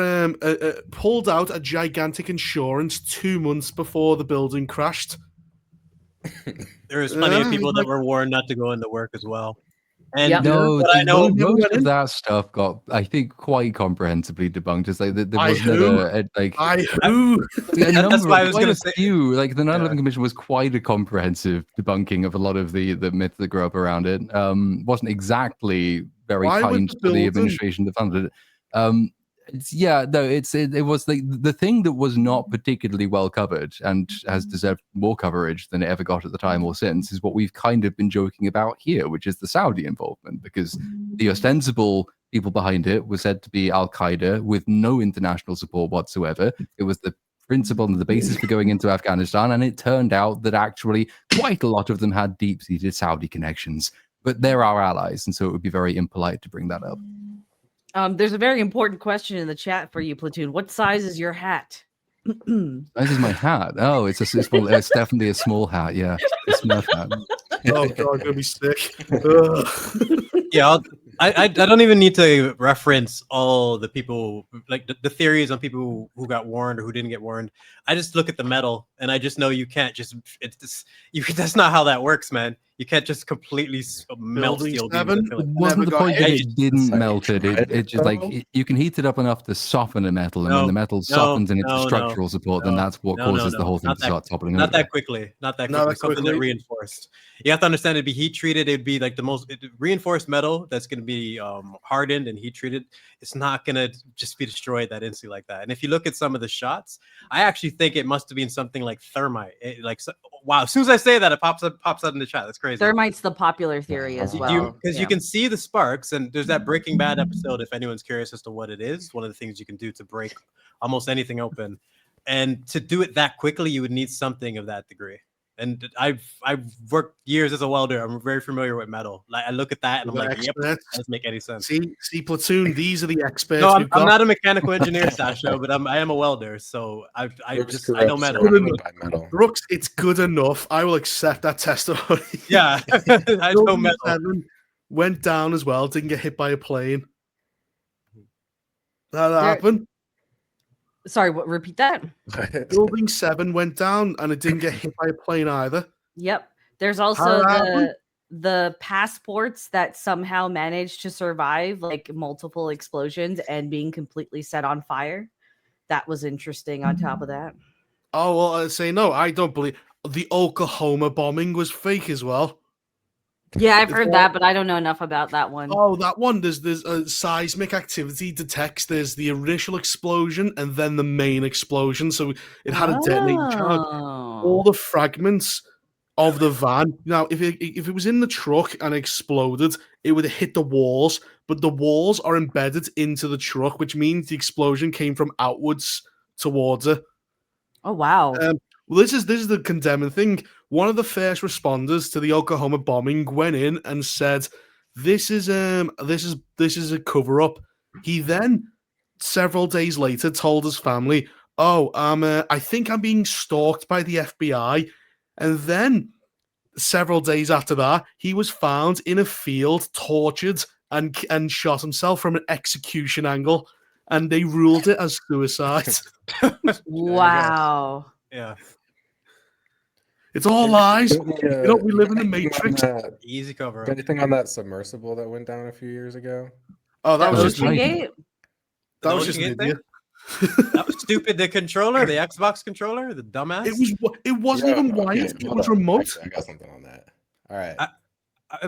pulled out a gigantic insurance 2 months before the building crashed. There was plenty of people that were warned not to go into work as well. And most of that stuff got, I think, quite comprehensively debunked. It's like there was never like that's why I was going to say like the 9/11 Commission was quite a comprehensive debunking of a lot of the myths that grew up around it. Wasn't exactly very kind to the administration that funded it. It was the thing that was not particularly well covered and has deserved more coverage than it ever got at the time or since is what we've kind of been joking about here, which is the Saudi involvement, because the ostensible people behind it were said to be Al-Qaeda with no international support whatsoever. It was the principle and the basis for going into Afghanistan, and it turned out that actually quite a lot of them had deep-seated Saudi connections, but they're our allies, and so it would be very impolite to bring that up. There's a very important question in the chat for you, Platoon. What size is your hat? Size is my hat? Oh, it's definitely a small hat. Yeah, a Smurf hat. Oh god, I'm gonna be sick. Ugh. Yeah, I don't even need to reference all the people, like the theories on people who got warned or who didn't get warned. I just look at the metal and I just know you can't just that's not how that works, man. You can't just completely melt Building steel 7 beams. I feel like It that. wasn't never the got point that hit. it didn't Like, melt it. tried It just like though? you can heat it up enough to soften the metal, and when the metal softens and it's structural support, then that's what causes the whole thing Not to start toppling Not over. that quickly. Not that Not quickly. that Something that quickly. reinforced. You have to understand it'd be heat treated. It'd be like the most reinforced metal that's going to be hardened and heat treated. It's not going to just be destroyed that instantly like that. And if you look at some of the shots, I actually think it must have been something like thermite. Wow. As soon as I say that, it pops out in the chat. That's crazy. Thermite's the popular theory as well. Because you can see the sparks, and there's that Breaking Bad episode. If anyone's curious as to what it is, one of the things you can do to break almost anything open, and to do it that quickly, you would need something of that degree. And I've worked years as a welder. I'm very familiar with metal. Like I look at that and I'm like, yep, that doesn't make any sense. See, Platoon. These are the experts. No, we've got. I'm not a mechanical engineer, Sasha, but I am a welder, so I know metal. Brooks, it's good enough. I will accept that testimony. Yeah, I know metal. Went down as well. Didn't get hit by a plane. That happened. Sorry, what? Repeat that. Building 7 went down, and it didn't get hit by a plane either. Yep. There's also the passports that somehow managed to survive like multiple explosions and being completely set on fire. That was interesting. On top of that. Oh well, I say no. I don't believe the Oklahoma bombing was fake as well. Yeah, I've heard that, but I don't know enough about that one. Oh, that one. There's a seismic activity detects. There's the initial explosion and then the main explosion. So it had a detonating charge. All the fragments of the van. Now, if it was in the truck and exploded, it would have hit the walls. But the walls are embedded into the truck, which means the explosion came from outwards towards it. Oh wow. Well, this is the condemning thing. One of the first responders to the Oklahoma bombing went in and said, "This is a cover up." He then, several days later, told his family, "Oh, I think I'm being stalked by the FBI." And then, several days after that, he was found in a field, tortured, and shot himself from an execution angle, and they ruled it as suicide. Wow. Yeah. It's all lies. We live in the Matrix. Easy cover up. Anything on that submersible that went down a few years ago? Oh, that was Ocean Gate. That was just an idiot. That was stupid. The controller, the Xbox controller, the dumbass. It wasn't even wired. It was remote. Actually, I got something on that. All right.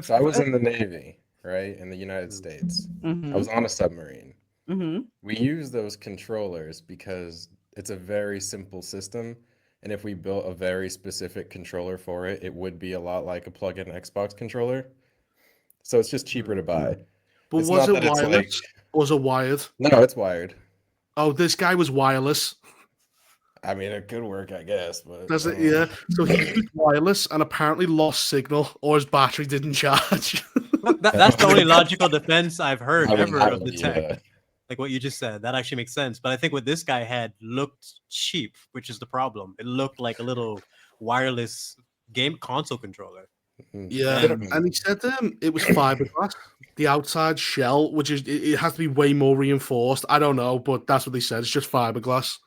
So I was in the Navy, right, in the United States. Mm-hmm. I was on a submarine. Mm-hmm. We use those controllers because it's a very simple system. And if we built a very specific controller for it, it would be a lot like a plug-in Xbox controller. So it's just cheaper to buy. But It's was not it that it's wireless? Was it wired? No, it's wired. Oh, this guy was wireless. I mean, it could work, I guess, but Does it? Yeah. So he was wireless and apparently lost signal, or his battery didn't charge. That's the only logical defense I've heard I mean, ever that of the would be, tech. Like what you just said, that actually makes sense. But I think what this guy had looked cheap, which is the problem. It looked like a little wireless game console controller. Yeah, and he said it was fiberglass, the outside shell, which is it has to be way more reinforced. I don't know, but that's what they said. It's just fiberglass.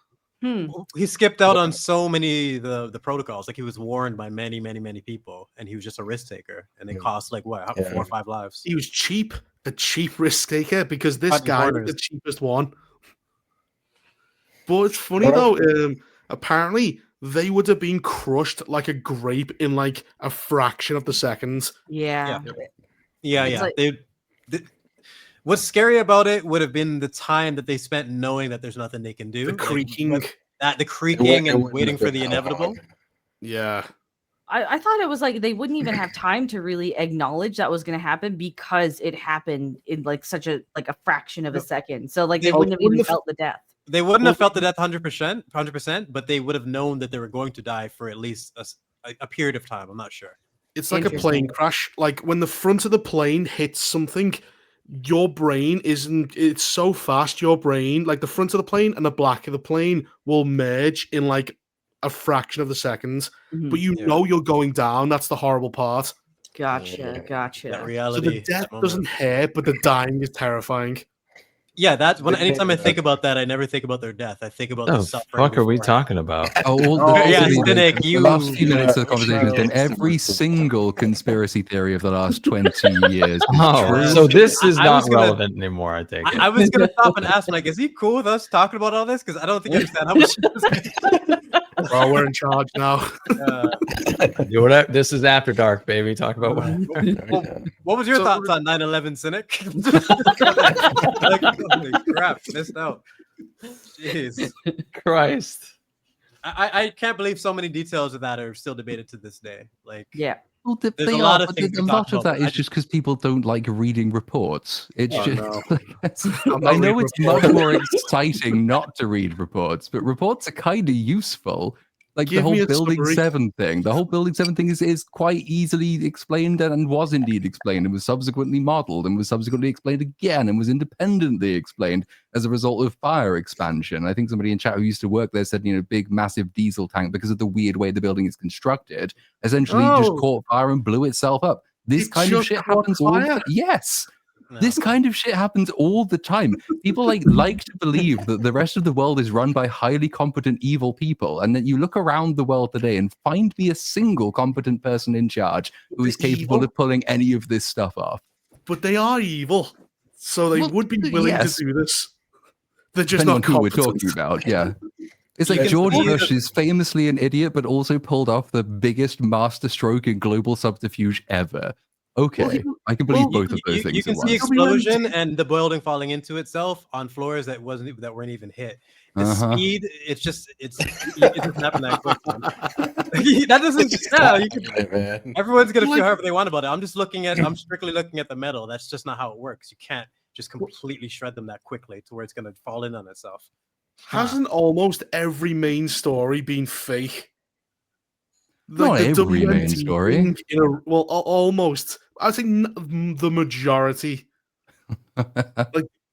He skipped out on so many the protocols. Like he was warned by many people, and he was just a risk taker. And it cost like what 4 or 5 lives. He was cheap, a cheap risk taker because this guy was the cheapest one. But it's funny though. Apparently, they would have been crushed like a grape in like a fraction of the second. Yeah. Like, what's scary about it would have been the time that they spent knowing that there's nothing they can do. The creaking. The creaking and waiting for the inevitable. Yeah. I thought it was like they wouldn't even have time to really acknowledge that was going to happen because it happened in like such a fraction of a second. So like they wouldn't have even felt the death. They wouldn't have felt the death 100%, but they would have known that they were going to die for at least a period of time. I'm not sure. It's like a plane crash. Like when the front of the plane hits something, your brain it's so fast, your brain, like the front of the plane and the back of the plane will merge in like a fraction of the second. But you know you're going down. That's the horrible part. Gotcha. That So the reality. death that moment. doesn't hurt, but the dying is terrifying. Yeah, that's when They anytime I made, think about that, I never think about their death. I think about the The suffering. fuck are we beforehand. talking about? Yeah, basically, Cynic, the last few you- minutes of the you- conversation has been you- every single conspiracy theory of the last 20 years. is Oh, true. so this is I not was gonna- relevant anymore. I take it. I was gonna stop and ask, like, is he cool with us talking about all this? Because I don't think you understand how much. Bro, we're in charge now. Do whatever. This is After Dark, baby. Talk about Well, what was your So- thoughts on 9/11, Cynic? Like, holy crap, missed out. Jeez, Christ. I can't believe so many details of that are still debated to this day. Like, Yeah. Well, There's they a lot are, of but things we a talked lot of about, that but I is just because people don't like reading reports. It's Oh, just, no. like, I'm not I know reading it's much more exciting not to read reports, but reports are kind of useful. Like Give the me whole a Building summary. 7 thing. The whole Building 7 thing is quite easily explained and was indeed explained and was subsequently modeled and was subsequently explained again and was independently explained as a result of fire expansion. I think somebody in chat who used to work there said, big, massive diesel tank, because of the weird way the building is constructed, essentially just Oh. caught fire and blew itself up. This It kind of just shit caught happens all the fire? time. Yes. no. This kind of shit happens all the time. People like to believe that the rest of the world is run by highly competent evil people, and that you look around the world today and find me a single competent person in charge who is The capable evil? of pulling any of this stuff off. But they are evil, so they Well, would be willing yes. to do this. They're just Depending not on who we're competent. talking about, yeah. It's You like can George see Bush the- is famously an idiot, but also pulled off the biggest masterstroke in global subterfuge ever. Okay, Well, he- I can believe well, both of those You things can at see once. explosion and the building falling into itself on floors that weren't even hit. The speed, it doesn't happen that quick. Man. That doesn't. Yeah, you can, man. everyone's gonna Like- feel however they want about it. I'm strictly looking at the metal. That's just not how it works. You can't just completely shred them that quickly to where it's gonna fall in on itself. Hasn't almost every main story been fake? Not every main WMD story. thing almost. I think the majority.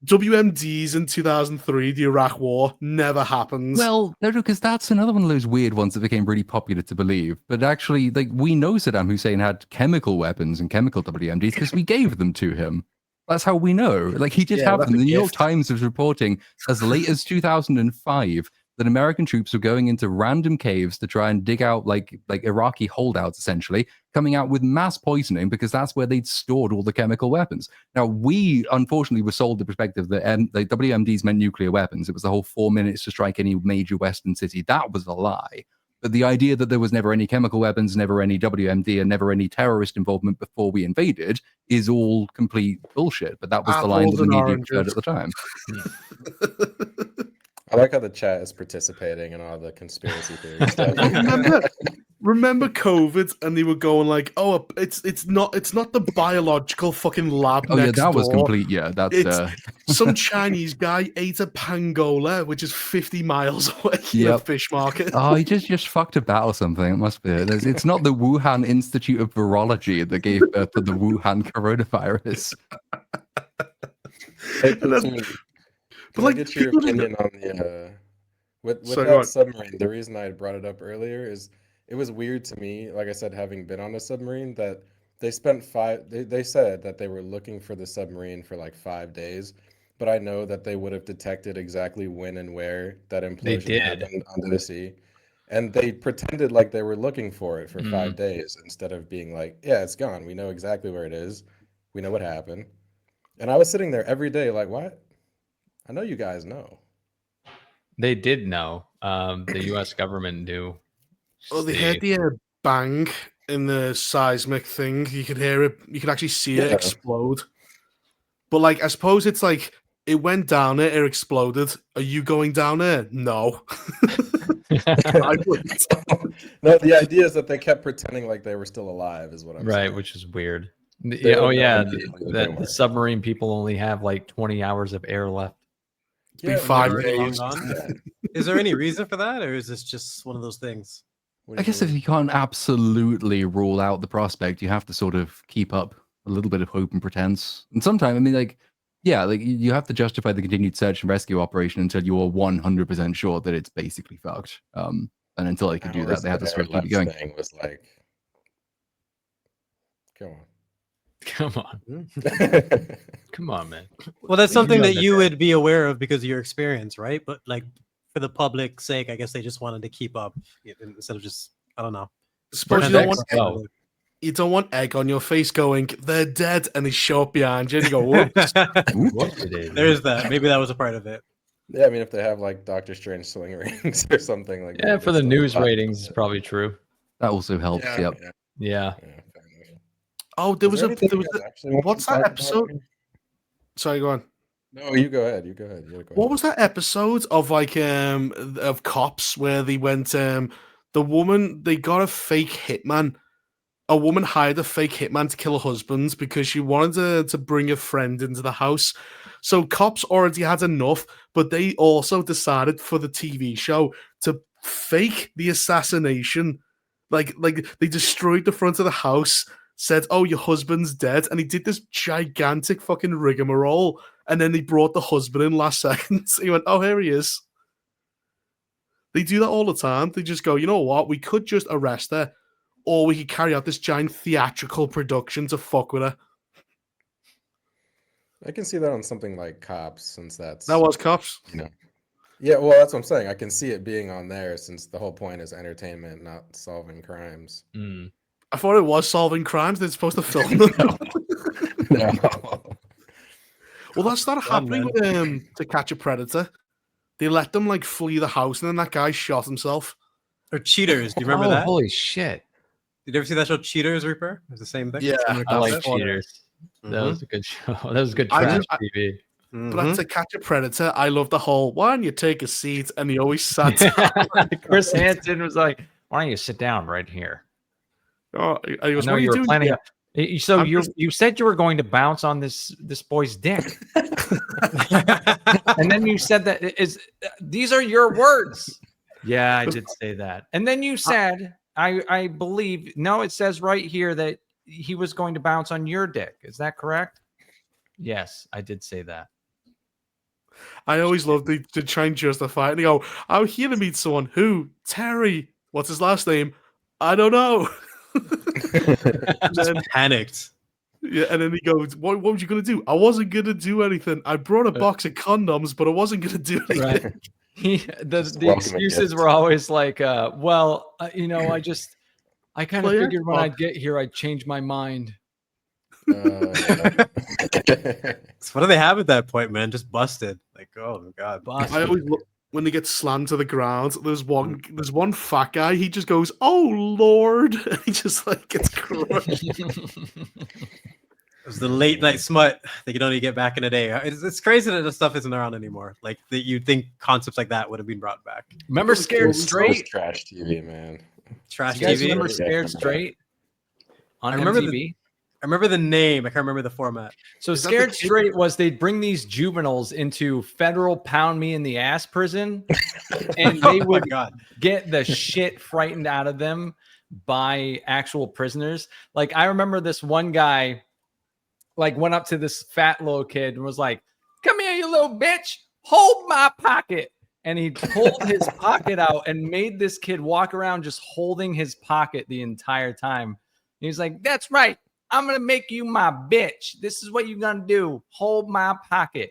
WMDs in 2003, the Iraq War, never happens. Well, no, because that's another one of those weird ones that became really popular to believe. But actually, like, we know Saddam Hussein had chemical weapons and chemical WMDs because we gave them to him. That's how we know. Like, he did Yeah, have that's them. a The New York gift. Times was reporting as late as 2005 that American troops were going into random caves to try and dig out like Iraqi holdouts, essentially, coming out with mass poisoning because that's where they'd stored all the chemical weapons. Now, we unfortunately were sold the perspective that the WMDs meant nuclear weapons. It was the whole 4 minutes to strike any major Western city. That was a lie. But the idea that there was never any chemical weapons, never any WMD, and never any terrorist involvement before we invaded is all complete bullshit. But that was the line that the Apples and media preferred oranges. at the time. I like how the chat is participating in all the conspiracy theory stuff. Remember COVID, and they were going like, "Oh, it's not the biological fucking lab Oh, yeah, next that was door. complete. Yeah, that's. It's some Chinese guy ate a pangola, which is 50 miles away in a Yep. fish market." Oh, he just fucked about or something. It must be. It's not the Wuhan Institute of Virology that gave birth to the Wuhan coronavirus. Hey, And that's- Platoon, but, can I like, get your people just- opinion on the with Sorry, go that on. submarine? The reason I brought it up earlier is it was weird to me, like I said, having been on a submarine, that they spent they said that they were looking for the submarine for like 5 days, but I know that they would have detected exactly when and where that implosion did. happened under the sea. And they pretended like they were looking for it for 5 days instead of being like, yeah, it's gone. We know exactly where it is. We know what happened. And I was sitting there every day like, what? I know you guys know. They did know. The U.S. government knew. Oh, they heard the bang in the seismic thing. You could hear it. You could actually see it Yeah. explode. But like, I suppose it's like it went down there, it exploded. Are you going down there? No. I wouldn't. No, the idea is that they kept pretending like they were still alive, is what I'm Right, saying. which is weird. They Yeah, oh don't know yeah, immediately that they that the weren't. submarine people only have like 20 hours of air left. Be 5 already long days. gone. Is there any reason for that, or is this just one of those things? What I do you guess if mean? you can't absolutely rule out the prospect, you have to sort of keep up a little bit of hope and pretense. And sometimes, I mean, like, yeah, like you have to justify the continued search and rescue operation until you're 100% sure that it's basically fucked. And until they could do that, Hours they had to of sort of keep it air going. left thing was like Come on. Come on, man. Well, that's something that you would be aware of because of your experience, right? But like for the public's sake, I guess they just wanted to keep up instead of just, I don't know. Suppose you don't want egg on your face going, they're dead, and they show up behind you and you go, whoops. There's that. Maybe that was a part of it. Yeah, I mean, if they have like Doctor Strange swing rings or something like that. Yeah, for the news ratings, it's probably true. That also helps. Yeah. Oh, there was what's that episode? Sorry, go on. No, you go ahead. What was that episode of like of Cops where they went the woman, they got a fake hitman. A woman hired a fake hitman to kill her husband because she wanted to bring a friend into the house. So Cops already had enough, but they also decided for the TV show to fake the assassination. Like they destroyed the front of the house, said, "Oh, your husband's dead," and he did this gigantic fucking rigmarole. And then they brought the husband in last second. He went, "Oh, here he is." They do that all the time. They just go, "You know what? We could just arrest her, or we could carry out this giant theatrical production to fuck with her." I can see that on something like Cops, since that was Cops. Yeah, well, that's what I'm saying. I can see it being on there since the whole point is entertainment, not solving crimes. I thought it was solving crimes. They're supposed to film them. No. Well, that started happening with To Catch a Predator. They let them like flee the house, and then that guy shot himself. Or Cheaters. Do you remember that? Holy shit! Did you ever see that show, Cheaters, Reaper? It's the same thing. Yeah, I like Cheaters. That was a good show. That was good trash TV. But To Catch a Predator, I love the whole, "Why don't you take a seat?" And he always sat down. Chris Hansen was like, "Why don't you sit down right here?" Oh, he was, "What are you doing?" Planning so you said you were going to bounce on this boy's dick, and then you said that these are your words. Yeah, I did say that. And then you said, I believe, no, it says right here that he was going to bounce on your dick. Is that correct? Yes, I did say that. I always love to try and justify it. And they go, "I'm here to meet someone who, Terry, what's his last name? I don't know." Just panicked. Yeah, and then he goes, what was you going to do? "I wasn't going to do anything. I brought a box of condoms, but I wasn't going to do anything." Right. The excuses were always like, I kind of figured when I'd get here, I'd change my mind. So what do they have at that point, man? Just busted. Like, oh my god. Busted. I always look when they get slammed to the ground. There's one fat guy. He just goes, "Oh Lord!" And he just like gets crushed. It was the late night smut that you don't even get back in a day. It's crazy that this stuff isn't around anymore. Like that, you'd think concepts like that would have been brought back. Remember Scared Straight? Trash TV, man. Trash you guys TV. Remember Scared Straight on MTV? I remember the name. I can't remember the format. So Scared Straight was they'd bring these juveniles into federal pound me in the ass prison, and they would get the shit frightened out of them by actual prisoners. Like I remember this one guy like went up to this fat little kid and was like, "Come here, you little bitch, hold my pocket." And he pulled his pocket out and made this kid walk around just holding his pocket the entire time. And he's like, "That's right. I'm going to make you my bitch. This is what you're going to do. Hold my pocket."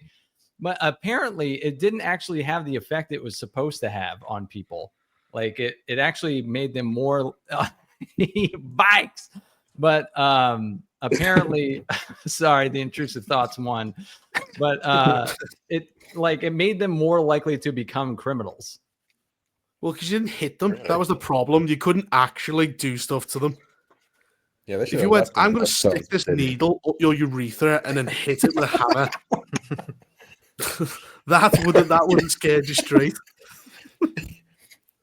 But apparently it didn't actually have the effect it was supposed to have on people. Like it actually made them more bikes. But apparently, sorry, the intrusive thoughts won. But it made them more likely to become criminals. Well, because you didn't hit them. That was the problem. You couldn't actually do stuff to them. Yeah, if you went, "I'm going to stick this needle up your urethra and then hit it with a hammer," that wouldn't scare you straight.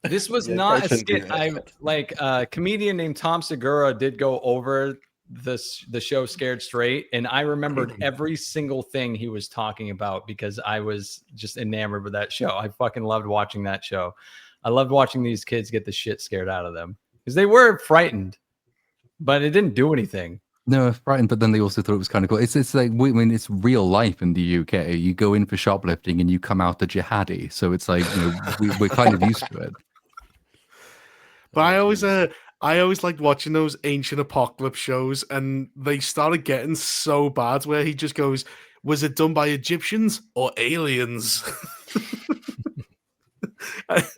This was not a skit. A comedian named Tom Segura did go over the show Scared Straight, and I remembered every single thing he was talking about because I was just enamored with that show. I fucking loved watching that show. I loved watching these kids get the shit scared out of them because they were frightened. But it didn't do anything. No, frightened. But then they also thought it was kind of cool. It's like, I mean, it's real life in the UK. You go in for shoplifting and you come out the jihadi. So it's like, we're kind of used to it. But I always, I always liked watching those ancient apocalypse shows, and they started getting so bad where he just goes, "Was it done by Egyptians or aliens?"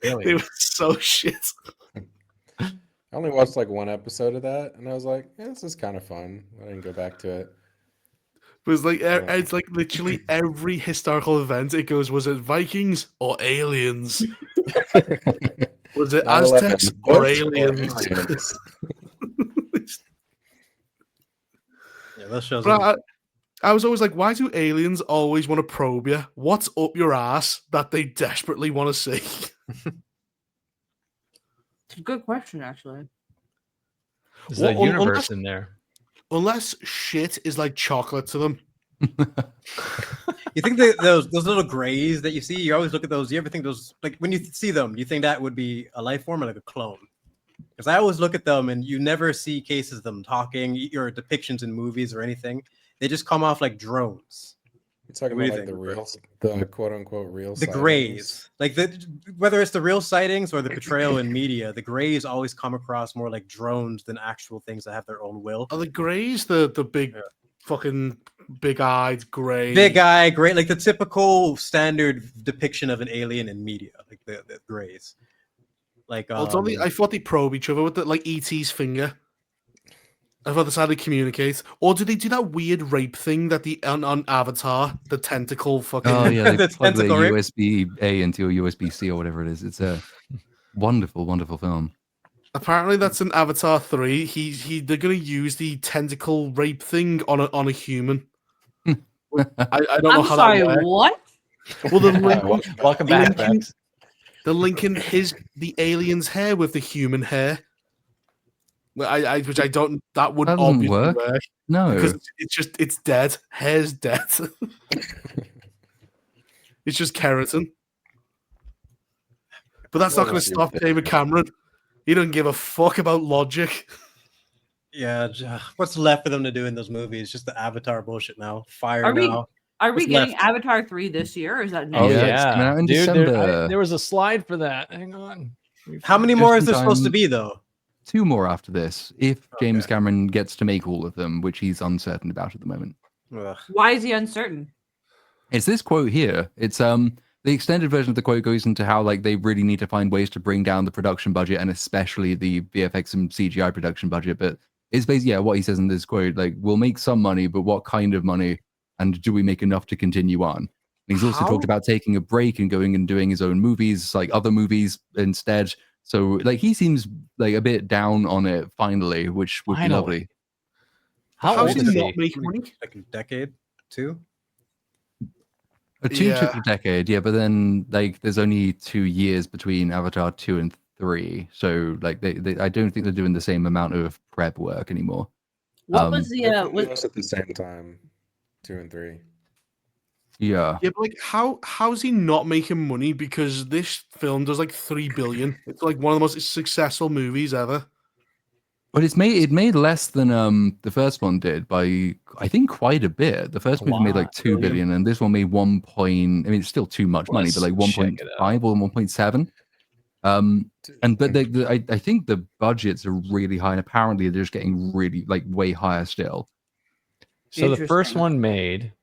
They were so shit. I only watched like one episode of that, and I was like, yeah, "This is kind of fun." I didn't go back to it. It was like it's like literally every historical event. It goes, "Was it Vikings or aliens? Was it 9/11, Aztecs or Bush aliens?" aliens? Yeah, those shows. But I was always like, why do aliens always want to probe you? What's up your ass that they desperately want to see? It's a good question, actually. There's a universe in there. Unless shit is like chocolate to them. You think that those little grays that you see, you always look at those. You ever think those, like when you see them, you think that would be a life form or like a clone? Because I always look at them and you never see cases of them talking or depictions in movies or anything. They just come off like drones. You're talking What do about you like think? the quote unquote real The sightings? grays, like whether it's the real sightings or the portrayal in media, the grays always come across more like drones than actual things that have their own will. Are the greys the big fucking big-eyed gray? Big eye, gray, like the typical standard depiction of an alien in media, like the grays. Like Well, it's only, I thought they probe each other with the, like ET's finger. I thought that's how they communicate. Or do they do that weird rape thing that the on Avatar, the tentacle fucking... Oh yeah, they The plug the tentacle rape? USB-A into your USB-C or whatever it is. It's a wonderful, wonderful film. Apparently that's in Avatar 3. They're gonna use the tentacle rape thing on a human. I don't know I'm how sorry, that works. what? Well, the Welcome back, Vex. linking the alien's hair with the human hair. Which I don't. That would That doesn't obviously work. work No, because it's dead. Hair's dead. It's just keratin. But that's not going to stop David Cameron. He doesn't give a fuck about logic. Yeah, what's left for them to do in those movies? Just the Avatar bullshit now. Fire Are we- now. Are we What's getting left? Avatar 3 this year, or is that next Oh year? it's coming out in Dude, December. there was a slide for that. Hang on. How many Just more in is there supposed to time. be though? 2 more after this, if James Okay. Cameron gets to make all of them, which he's uncertain about at the moment. Ugh. Why is he uncertain? It's this quote here. It's the extended version of the quote goes into how like they really need to find ways to bring down the production budget and especially the VFX and CGI production budget. But it's basically what he says in this quote, like we'll make some money, but what kind of money? And do we make enough to continue on? And he's also talked about taking a break and going and doing his own movies, like other movies instead. So like he seems like a bit down on it finally, which would be lovely. How How's old he is not he? making money? Like a decade, 2. A 2 Yeah. took a decade, yeah, but then like there's only 2 years between Avatar 2 and 3, so like they I don't think they're doing the same amount of prep work anymore. What was the Almost at the same time, 2 and 3. Yeah. Yeah, but like how's he not making money? Because this film does like 3 billion. It's like one of the most successful movies ever. But it made less than the first one did by I think quite a bit. The first movie made like 2 billion, and this one made 1 point. I mean, it's still too much money, but like 1.5 or 1.7. But I think the budgets are really high, and apparently they're just getting really like way higher still. So the first one made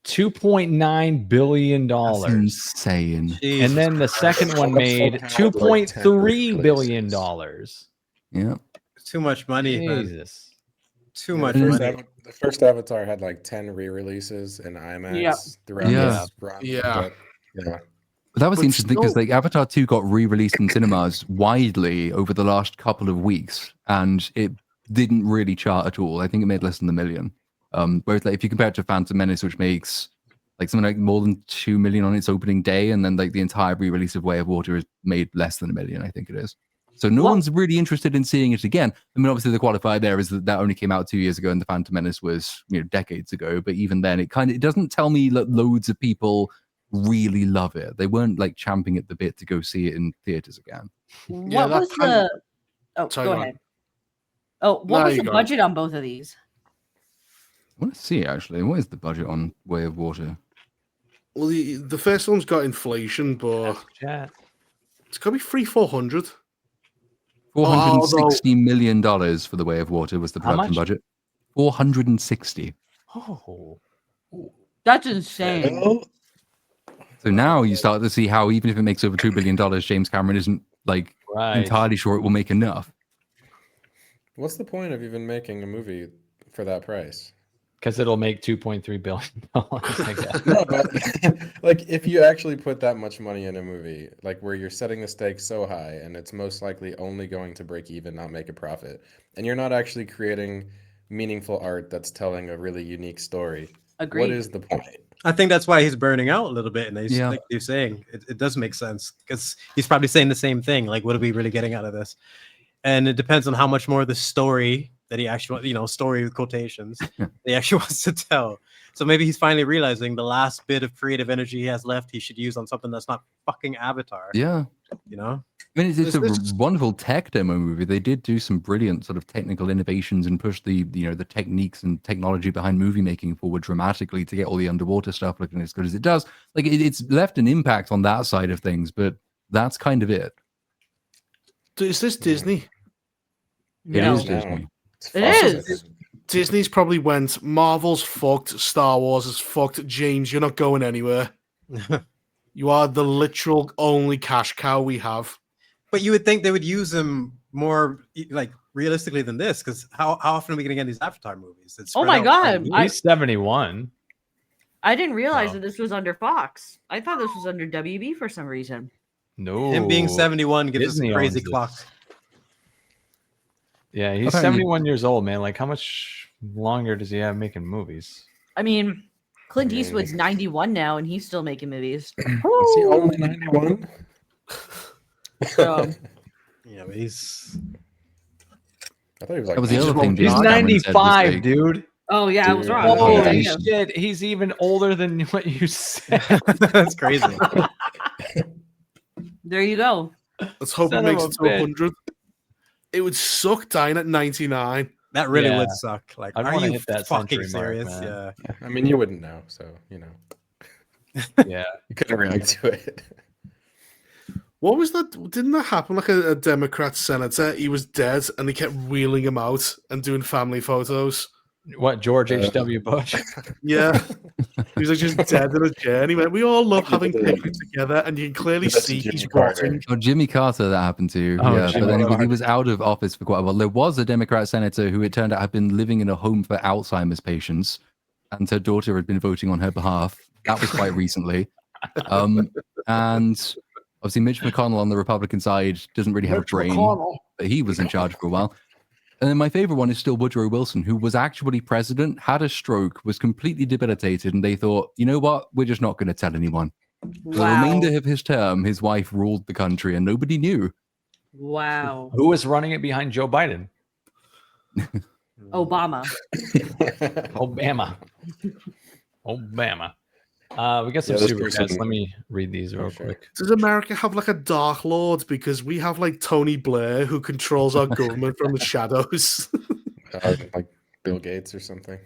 $2.9 billion. That's insane. And then the second one made $2.3 billion. Yeah. Too much money. Man. Jesus. Too much The money. first Avatar had like 10 re-releases in IMAX throughout Yeah. its run. Yeah. But, yeah. But that was But interesting because still- like Avatar 2 got re-released in cinemas widely over the last couple of weeks, and it didn't really chart at all. I think it made less than $1 million. Whereas like if you compare it to Phantom Menace, which makes like something like more than 2 million on its opening day, and then like the entire re-release of Way of Water is made less than $1 million, I think it is. So no one's really interested in seeing it again. I mean, obviously the qualifier there is that only came out 2 years ago, and the Phantom Menace was decades ago. But even then, it doesn't tell me that loads of people really love it. They weren't like champing at the bit to go see it in theaters again. What that was kind the? of- Oh, Sorry, go go on. ahead. Oh, what No, was you the go. budget on both of these? I want to see actually. What is the budget on Way of Water? Well, the first one's got inflation, but Chat. it's got to be 300-400. $460 million for The Way of Water was the How production much? budget. 460. Oh, That's insane. Well, So now you start to see how even if it makes over $2 billion, James Cameron isn't like right. entirely sure it will make enough. what's the point of even making a movie for that price? Because it'll make $2.3 billion. I guess. No, but like if you actually put that much money in a movie, like where you're setting the stakes so high and it's most likely only going to break even, not make a profit, and you're not actually creating meaningful art that's telling a really unique story, Agreed. what is the point? I think that's why he's burning out a little bit, and he's Yeah. like you're saying, it does make sense because he's probably saying the same thing. Like, what are we really getting out of this? And it depends on how much more of the story that he actually, story with quotations, that he actually wants to tell. So maybe he's finally realizing the last bit of creative energy he has left, he should use on something that's not fucking Avatar. Yeah. I mean, it's a wonderful tech demo movie. They did do some brilliant sort of technical innovations and push the the techniques and technology behind movie making forward dramatically to get all the underwater stuff looking as good as it does. Like it's left an impact on that side of things, but that's kind of it. Is this Disney? It No. is Disney. It is. Disney's probably went, Marvel's fucked, Star Wars is fucked. James, you're not going anywhere. You are the literal only cash cow we have. But you would think they would use him more like realistically than this, because how often are we going to get these Avatar movies? It's Oh spread my out God. quite a He's 71. I didn't realize Oh. that this was under Fox. I thought this was under WB for some reason. No. Him being 71 gives Disney us a crazy owns clock. this. Yeah, he's Apparently- 71 years old, man. Like, how much longer does he have making movies? I mean, Clint Eastwood's 91 now, and he's still making movies. Is he only 91? So, Yeah, but he's I thought he was like That was the other thing. He's James Cameron said was 95, like- dude. oh yeah, I was Dude. wrong. Oh, There Holy you go. shit. He's even older than what you said. that's crazy. There you go. Let's hope Son it makes of it a to bitch. 100. It would suck dying at 99. That really Yeah. would suck. Like, I'd are wanna you hit that fucking century mark, serious? man. Yeah. I mean, you wouldn't know, so Yeah. you couldn't react to it. What was that? Didn't that happen? Like a Democrat senator, he was dead, and they kept wheeling him out and doing family photos. What, George H.W. Bush? Yeah, he was like just dead in a chair. And he went, "We all love having did. pictures together," and you can clearly That's see Jimmy he's Carter. rotting. Oh, Jimmy Carter, that happened to. Oh, Yeah, Jimmy but then he Carter. was out of office for quite a while. There was a Democrat senator who it turned out had been living in a home for Alzheimer's patients, and her daughter had been voting on her behalf. That was quite recently. And obviously, Mitch McConnell on the Republican side doesn't really have a brain, but he was in charge for a while. And then my favorite one is still Woodrow Wilson, who was actually president, had a stroke, was completely debilitated, and they thought, you know what, we're just not going to tell anyone. For the Wow. remainder of his term, his wife ruled the country, and nobody knew. Wow. Who was running it behind Joe Biden? Obama. Obama. Obama. We got some Yeah, this super person- chats. Let me read these real sure. quick. Does America have like a dark lord? Because we have like Tony Blair who controls our government from the shadows. Like Bill Gates or something.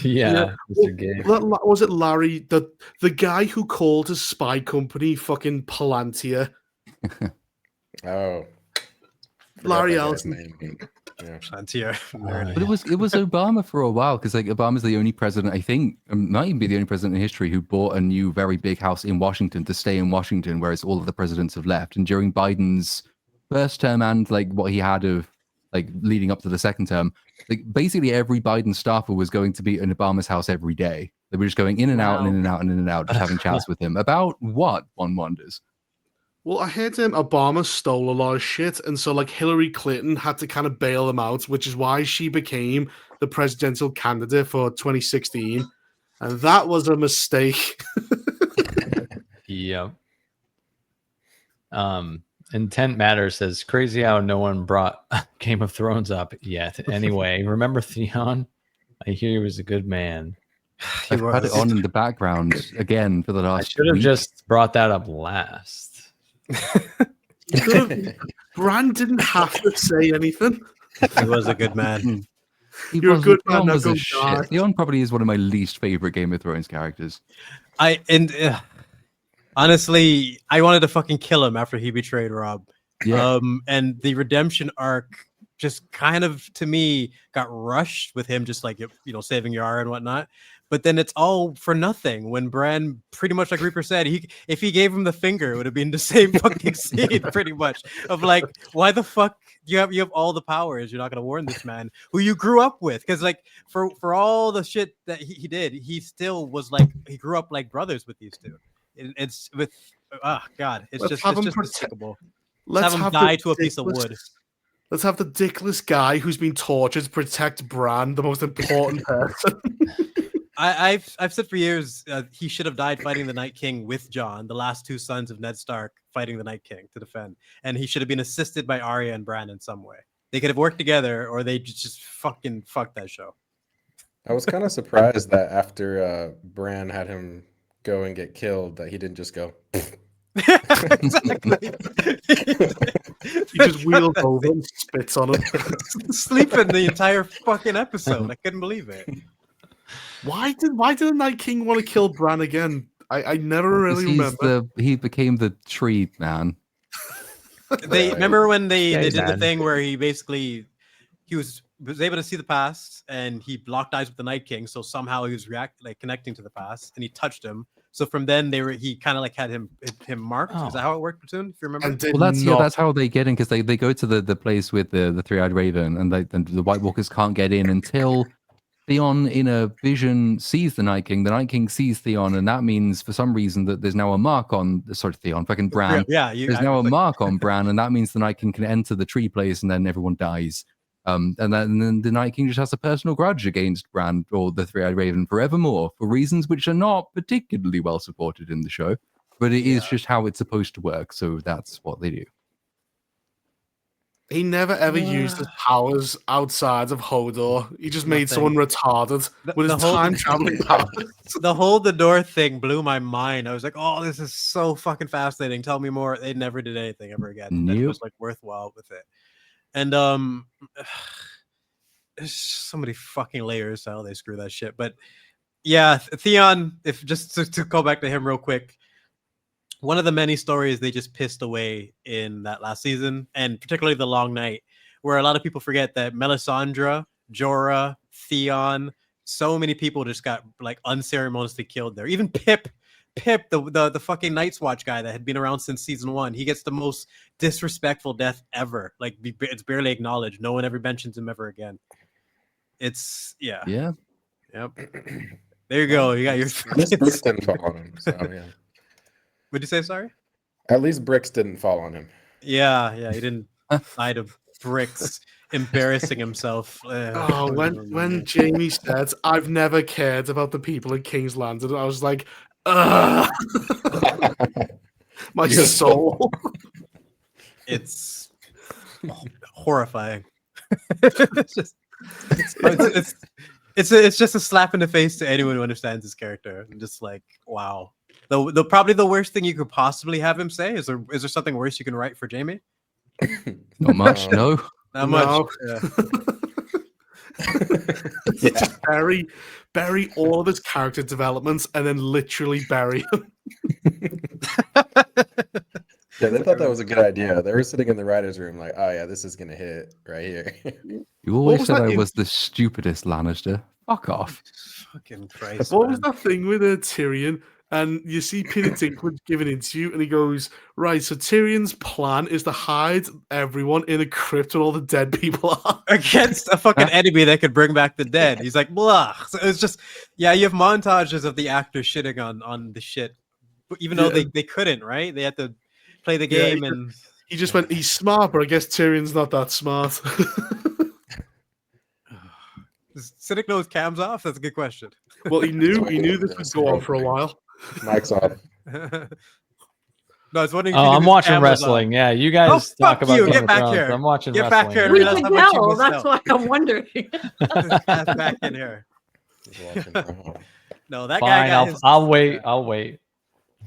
Yeah, Mr. Gay. Was it Larry, the guy who called his spy company fucking Palantir? Oh. Forgot Larry that guy's Ellison. name. Yeah. Frontier. But it was Obama for a while, because like Obama's the only president, I think, might even be the only president in history who bought a new very big house in Washington to stay in Washington, whereas all of the presidents have left. And during Biden's first term and like what he had of like leading up to the second term, like basically every Biden staffer was going to be in Obama's house every day. They were just going in and out and in and out and in and out, just having chats with him about what, one wonders. Well, I heard Obama stole a lot of shit, and so like Hillary Clinton had to kind of bail him out, which is why she became the presidential candidate for 2016, and that was a mistake. Yep. Intent Matter says, crazy how no one brought Game of Thrones up yet. Anyway, remember Theon? I hear he was a good man. I've had it on in the background again for the I last should have week. just brought that up last. Bran didn't have to say anything. He was a good man. He You're a wasn't- good man, Theon now was go a die. shit. Theon probably is one of my least favorite Game of Thrones characters. Honestly, I wanted to fucking kill him after he betrayed Rob. Yeah. And the redemption arc just kind of, to me, got rushed with him just like, saving Yara and whatnot. But then it's all for nothing when Bran, pretty much like Reaper said, if he gave him the finger, it would have been the same fucking scene, pretty much, of like, why the fuck you have all the powers? You're not gonna warn this man who you grew up with, because like for all the shit that he did, he still was like, he grew up like brothers with these two. It's with God, it's just despicable. Let's have him die to a piece of wood. Let's have the dickless guy who's been tortured to protect Bran, the most important person. I've said for years he should have died fighting the Night King with Jon, the last two sons of Ned Stark, fighting the Night King to defend, and he should have been assisted by Arya and Bran in some way. They could have worked together, or they just fucking fuck that show. I was kind of surprised that after Bran had him go and get killed, that he didn't just go. Exactly. He just wheels over and spits on him. Sleeping the entire fucking episode. I couldn't believe it. Why did the Night King want to kill Bran again? I never really remember. He became the tree man. They remember when they did the thing where he was able to see the past, and he locked eyes with the Night King, so somehow he was connecting to the past, and he touched him. So from then he kind of like had him marked. Is that how it worked, Platoon? If you remember? Well, that's how they get in, because they go to the place with the three-eyed raven, and the White Walkers can't get in until Theon in a vision sees the Night King. The Night King sees Theon, and that means for some reason that there's now a mark on Theon, fucking Bran. There's now a mark on Bran, and that means the Night King can enter the tree place, and then everyone dies. And then the Night King just has a personal grudge against Bran or the Three-Eyed Raven forevermore, for reasons which are not particularly well supported in the show, but it is just how it's supposed to work. So that's what they do. He never ever used his powers outside of Hodor. He just made someone retarded with his time traveling powers. The hold the door thing blew my mind. I was like, "Oh, this is so fucking fascinating. Tell me more." They never did anything ever again that was like worthwhile with it. And there's so many fucking layers how they screw that shit. But yeah, Theon. If just to go back to him real quick. One of the many stories they just pissed away in that last season, and particularly the Long Night, where a lot of people forget that Melisandre, Jorah, Theon, so many people just got like unceremoniously killed there. Even Pip, the fucking Night's Watch guy that had been around since season 1, he gets the most disrespectful death ever. Like it's barely acknowledged. No one ever mentions him ever again. It's Yep. There you go. You got your. Brooks didn't fall on him. So yeah. What'd you say? Sorry. At least Bricks didn't fall on him. Yeah, he didn't die to bricks, embarrassing himself. When Jamie said, "I've never cared about the people in King's Landing," I was like, "Ugh." My soul. It's horrifying. It's just a slap in the face to anyone who understands his character. I'm just like, wow. The probably the worst thing you could possibly have him say is there something worse you can write for Jamie? Not much, no. Not much. Yeah. Just bury all of his character developments and then literally bury him. Yeah, they thought that was a good idea. They were sitting in the writer's room like, oh yeah, this is gonna hit right here. You always said I was the stupidest Lannister. Fuck off. Fucking Christ. What was that thing with Tyrion? And you see Peter Dinklage give an interview, and he goes, "Right, so Tyrion's plan is to hide everyone in a crypt where all the dead people are against a fucking enemy that could bring back the dead." He's like, blah. So it's just, you have montages of the actors shitting on the shit, even though they couldn't, right? They had to play the game, and he just went, "He's smart, but I guess Tyrion's not that smart." Does Cynic know his cam's off? That's a good question. Well, he knew this would go on for a while. Mike's off. No, I was wondering. I'm watching wrestling. Yeah, you guys talk about Get back here. I'm watching Get wrestling. back here. We can tell. That's why I'm wondering. Back in here. No, that Fine, guy. I'll wait. I'll wait.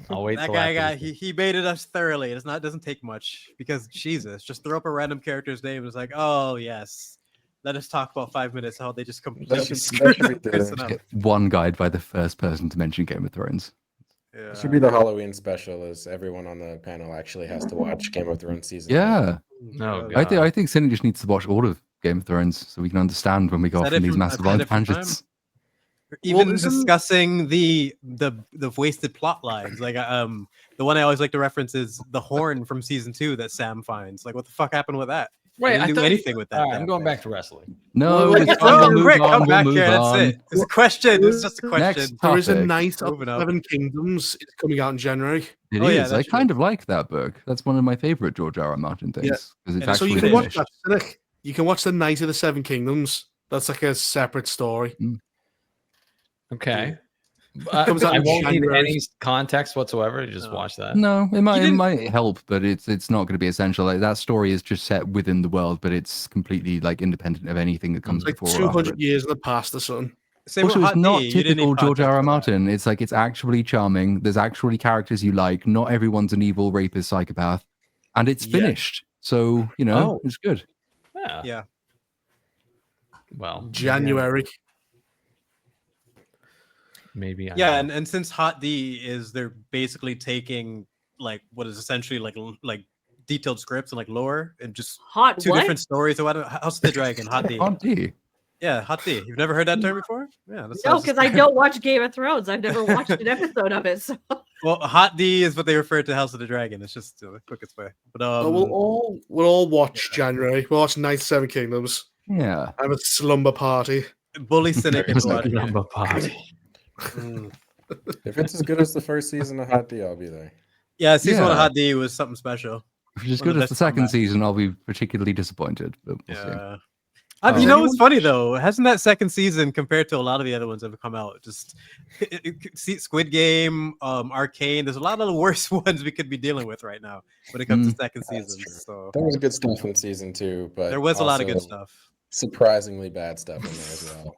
That guy he baited us thoroughly. It doesn't take much, because Jesus, just throw up a random character's name. It's like, oh yes. Let us talk about 5 minutes how they just completely screwed up. One guide by the first person to mention Game of Thrones. It should be the Halloween special. Is everyone on the panel actually has to watch Game of Thrones season? Yeah. No, I think Cynic just needs to watch all of Game of Thrones so we can understand when we go off on these massive tangents. Even discussing the wasted plot lines, like the one I always like to reference is the horn from season 2 that Sam finds. Like, what the fuck happened with that? Wait, I didn't do anything with that. All right, I'm going back to wrestling. No, Rick, come back here. That's on. it. It's a question. It's just a question. There is a Topic. Knight of the Seven Kingdoms. It's coming out in January. It Oh, yeah, is. that's I kind of like that book. That's one of my favorite George R. R. Martin things. Yeah. Because it's And So actually you can watch finished. that. Cynic. You can watch the Knight of the Seven Kingdoms. That's like a separate story. Okay. Comes out I in won't need January. any context whatsoever. Just watch that. No, it might didn't- help, but it's not going to be essential. Like, that story is just set within the world, but it's completely like independent of anything that comes It's like before or after 200 it. years in the past or something. Same Also, with it's Hot not D. You didn't typical need George R. R. context for that. Martin. It's like it's actually charming. There's actually characters you like. Not everyone's an evil rapist psychopath, and it's Yeah. finished. So it's good. Yeah. Yeah. Well, January. maybe. Yeah, and since Hot D is they're basically taking like what is essentially like detailed scripts and like lore and just Hot two what? different stories. So House of the Dragon, Hot D. Hot D. Yeah, Hot D. You've never heard that term before? Yeah, that's No, because I don't watch Game of Thrones. I've never watched an episode of it. So Well, Hot D is what they refer to House of the Dragon. It's just the quickest way. But We'll all watch January. We'll watch Knight of the Seven Kingdoms. Yeah. Have a slumber party. Bully Cynic and It's watch like it. Number party. Mm. If it's as good as the first season of Hot D, I'll be there. Yeah, season 1 of Yeah. Hot D was something special. If it's as One of good the as the best second comebacks. season, I'll be particularly disappointed. But we'll see. Yeah. Oh. You know what's funny though? Hasn't that second season compared to a lot of the other ones that have come out? Just see Squid Game, Arcane. There's a lot of the worse ones we could be dealing with right now when it comes to second That's seasons. true. So There was good stuff in season 2, but there was a lot of good also stuff. Surprisingly bad stuff in there as well.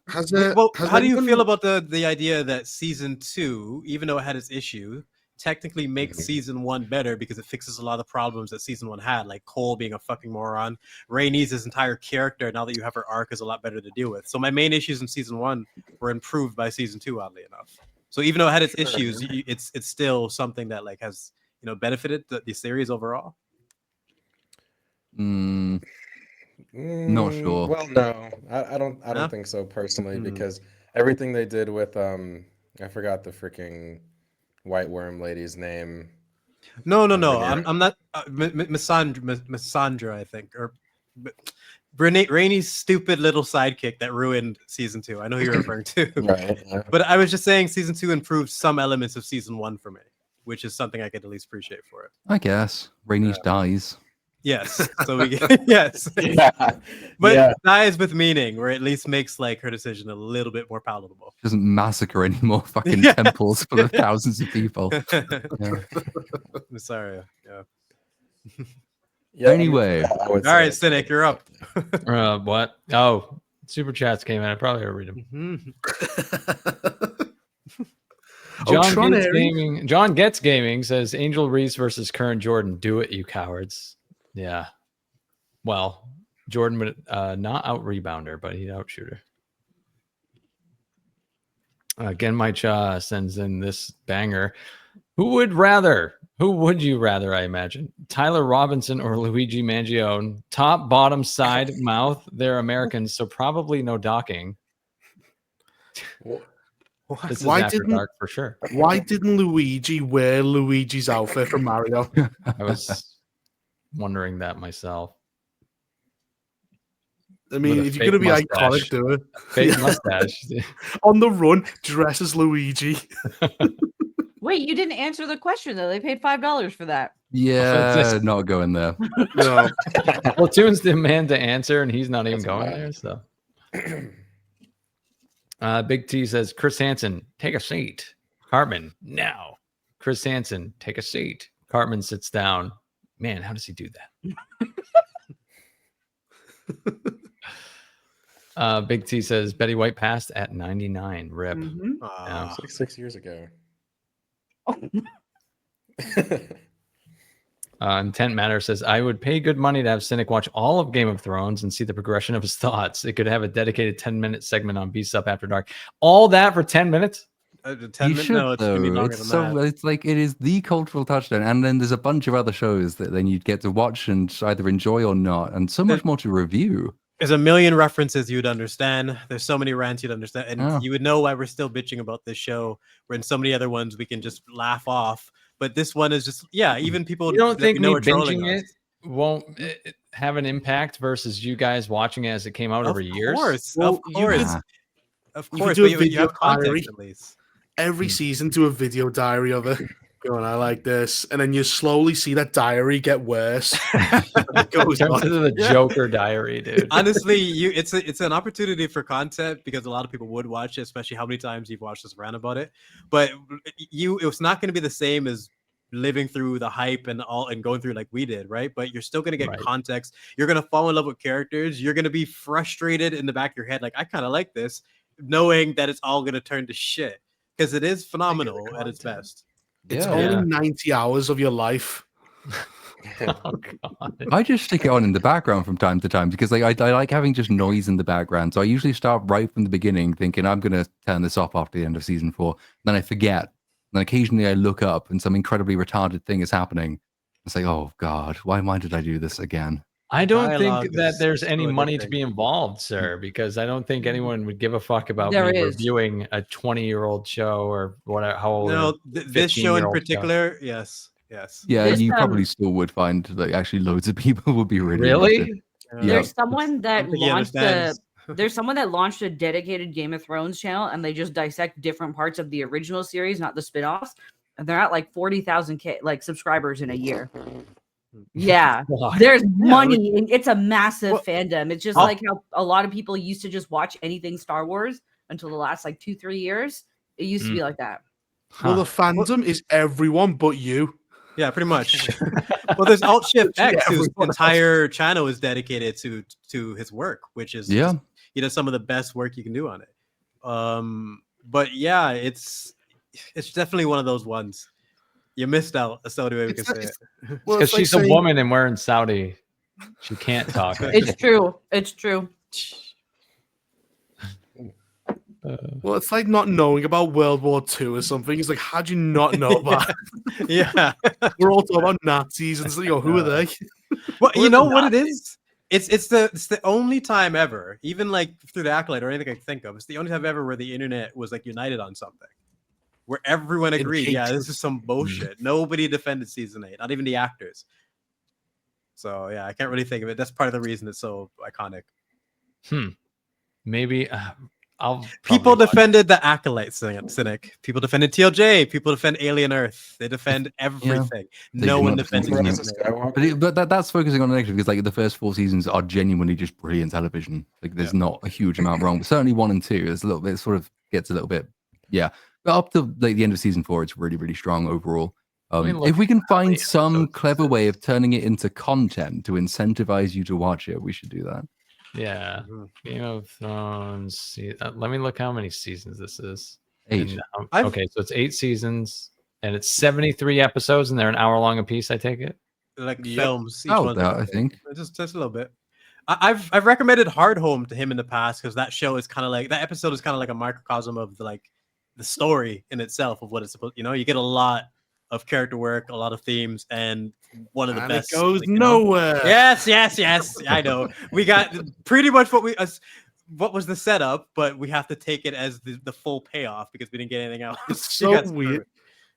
Has Well, has how do you anyone- feel about the idea that season 2, even though it had its issue, technically makes season 1 better because it fixes a lot of the problems that season 1 had, like Cole being a fucking moron. Rhaenys' his entire character, now that you have her arc, is a lot better to deal with. So my main issues in season 1 were improved by season 2, oddly enough. So even though it had its issues, it's still something that like has benefited the series overall. Not sure. Well, no, I don't No? think so personally Hmm. because everything they did with I forgot the freaking white worm lady's name. No. Rhaenyra. I'm not Missandra, I think, or Rhaenys' stupid little sidekick that ruined season 2. I know who you're referring to, Right. Yeah. but I was just saying season 2 improved some elements of season 1 for me, which is something I could at least appreciate for it. I guess Rhaenys dies. Yes, so we get yes, Yeah. but Yeah. dies with meaning, or at least makes like her decision a little bit more palatable. Doesn't massacre any more fucking Yeah. temples full of thousands of people. Yeah. I'm sorry. Yeah. Yeah, Anyway. I would All say right, Cynic, you're up. What? Oh, super chats came in. I probably read them. Mhm. Tron Gets Airy. Gaming. John Gets Gaming says Angel Reese versus Curran Jordan. Do it, you cowards. Yeah. Well, Jordan would not out rebounder, but he'd outshoot her. Again, my Cha sends in this banger. Who would you rather, I imagine? Tyler Robinson or Luigi Mangione? Top, bottom, side, mouth. They're Americans, so probably no docking. This is Why after didn't- dark for sure. Why didn't Luigi wear Luigi's outfit from Mario? I was wondering that myself. I mean, With a if you're gonna be fake iconic, mustache. do it. Fake Yeah. mustache. On the run, dress as Luigi. wait, you didn't answer the question though. They paid $5 for that. Yeah, not going there. No. Platoon's the man to answer, and he's not even That's going bad. there. So, Big T says, Chris Hansen, take a seat. Cartman, now. Chris Hansen, take a seat. Cartman sits down. Man, how does he do that? Big T says, Betty White passed at 99. Rip. Mhm. Ah, It's like 6 years ago. Intent Matter says, I would pay good money to have Cynic watch all of Game of Thrones and see the progression of his thoughts. It could have a dedicated 10-minute segment on Beast Up After Dark. All that for 10 minutes? 10 You minutes? should, No, it's gonna be though. longer It's than that. it's like it is the cultural touchdown, and then there's a bunch of other shows that then you'd get to watch and either enjoy or not, and so much more to review. There's a million references you'd understand. There's so many rants you'd understand, and Oh. you would know why we're still bitching about this show. Where in so many other ones we can just laugh off, but this one is just even people. You don't that think we know me are trolling binging us. it won't have an impact versus you guys watching it as it came out over years? Of course, Nah. of You course. could do a But you video have context diary. at least. Every season, do a video diary of it. Going, I like this, and then you slowly see that diary get worse. It goes Turns on. into the Joker diary, dude. Honestly, it's an opportunity for content because a lot of people would watch it, especially how many times you've watched us rant about it. But it's not going to be the same as living through the hype and going through like we did, right? But you're still going to get context. You're going to fall in love with characters. You're going to be frustrated in the back of your head, like I kind of like this, knowing that it's all going to turn to shit because it is phenomenal at its best. It's only 90 hours of your life. Oh, God. I just stick it on in the background from time to time because I like having just noise in the background. So I usually start right from the beginning thinking I'm going to turn this off after the end of season 4. Then I forget. Then occasionally I look up and some incredibly retarded thing is happening. It's like, oh God, why did I do this again? I don't Dialogue think that is there's so any money to addicting. be involved, sir, because I don't think anyone would give a fuck about There me is. reviewing a 20-year-old show or whatever. How old? No, this show in particular, yes. Yeah, This, you probably still would find that actually loads of people would be really Really? into it. Yeah. There's someone that think he launched a understands. there's someone that launched a dedicated Game of Thrones channel and they just dissect different parts of the original series, not the spin-offs. And they're at like 40,000 like subscribers in a year. Yeah. God. There's money and it's a massive fandom. It's just Oh. like how a lot of people used to just watch anything Star Wars until the last like 2-3 years. It used to be like that. Well, the fandom is everyone but you. Yeah, pretty much. Well, there's Alt Shift Literally X, whose everyone else. entire channel is dedicated to his work, which is Yeah. he does some of the best work you can do on it. But yeah, it's definitely one of those ones. You missed out. That's the only way we can say it. Well, Because it's like she's a saying- woman and we're in Saudi. She can't talk. It's true. It's true. Well, it's like not knowing about World War II or something. It's like, how'd you not know that? Yeah. We're all talking about Nazis and so, who are they? Well, you We're know the what it is? It's the only time ever, even like through the Acolyte or anything I can think of, it's the only time ever where the internet was like united on something. Where everyone agreed, yeah, this is some bullshit. Nobody defended season 8, not even the actors. So yeah, I can't really think of it. That's part of the reason it's so iconic. Maybe I'll. People probably watch defended the Acolyte Cynic. People defended TLJ. People defend Alien Earth. They defend everything. No one defends defend season 8. But that's focusing on the negative because like the first 4 seasons are genuinely just brilliant television. Like there's not a huge amount wrong. But certainly 1 and 2 is a little bit sort of gets a little bit But up to like the end of season 4, it's really, really strong overall. If we can find some clever way of turning it into content to incentivize you to watch it, we should do that. Yeah, Game of Thrones. Let me look how many seasons this is. 8. And, okay, so it's 8 seasons, and it's 73 episodes, and they're an hour long a piece. I take it. Like films. Each Oh, one's that, like- I think. just a little bit. I've recommended Hard Home to him in the past because that show is kind of like that episode is kind of like a microcosm of the story in itself of what it's supposed. You get a lot of character work, a lot of themes, and one of the And best. it goes nowhere. Yes. I know. We got pretty much what was the setup, but we have to take it as the full payoff because we didn't get anything else. It's You so guys weird. perfect.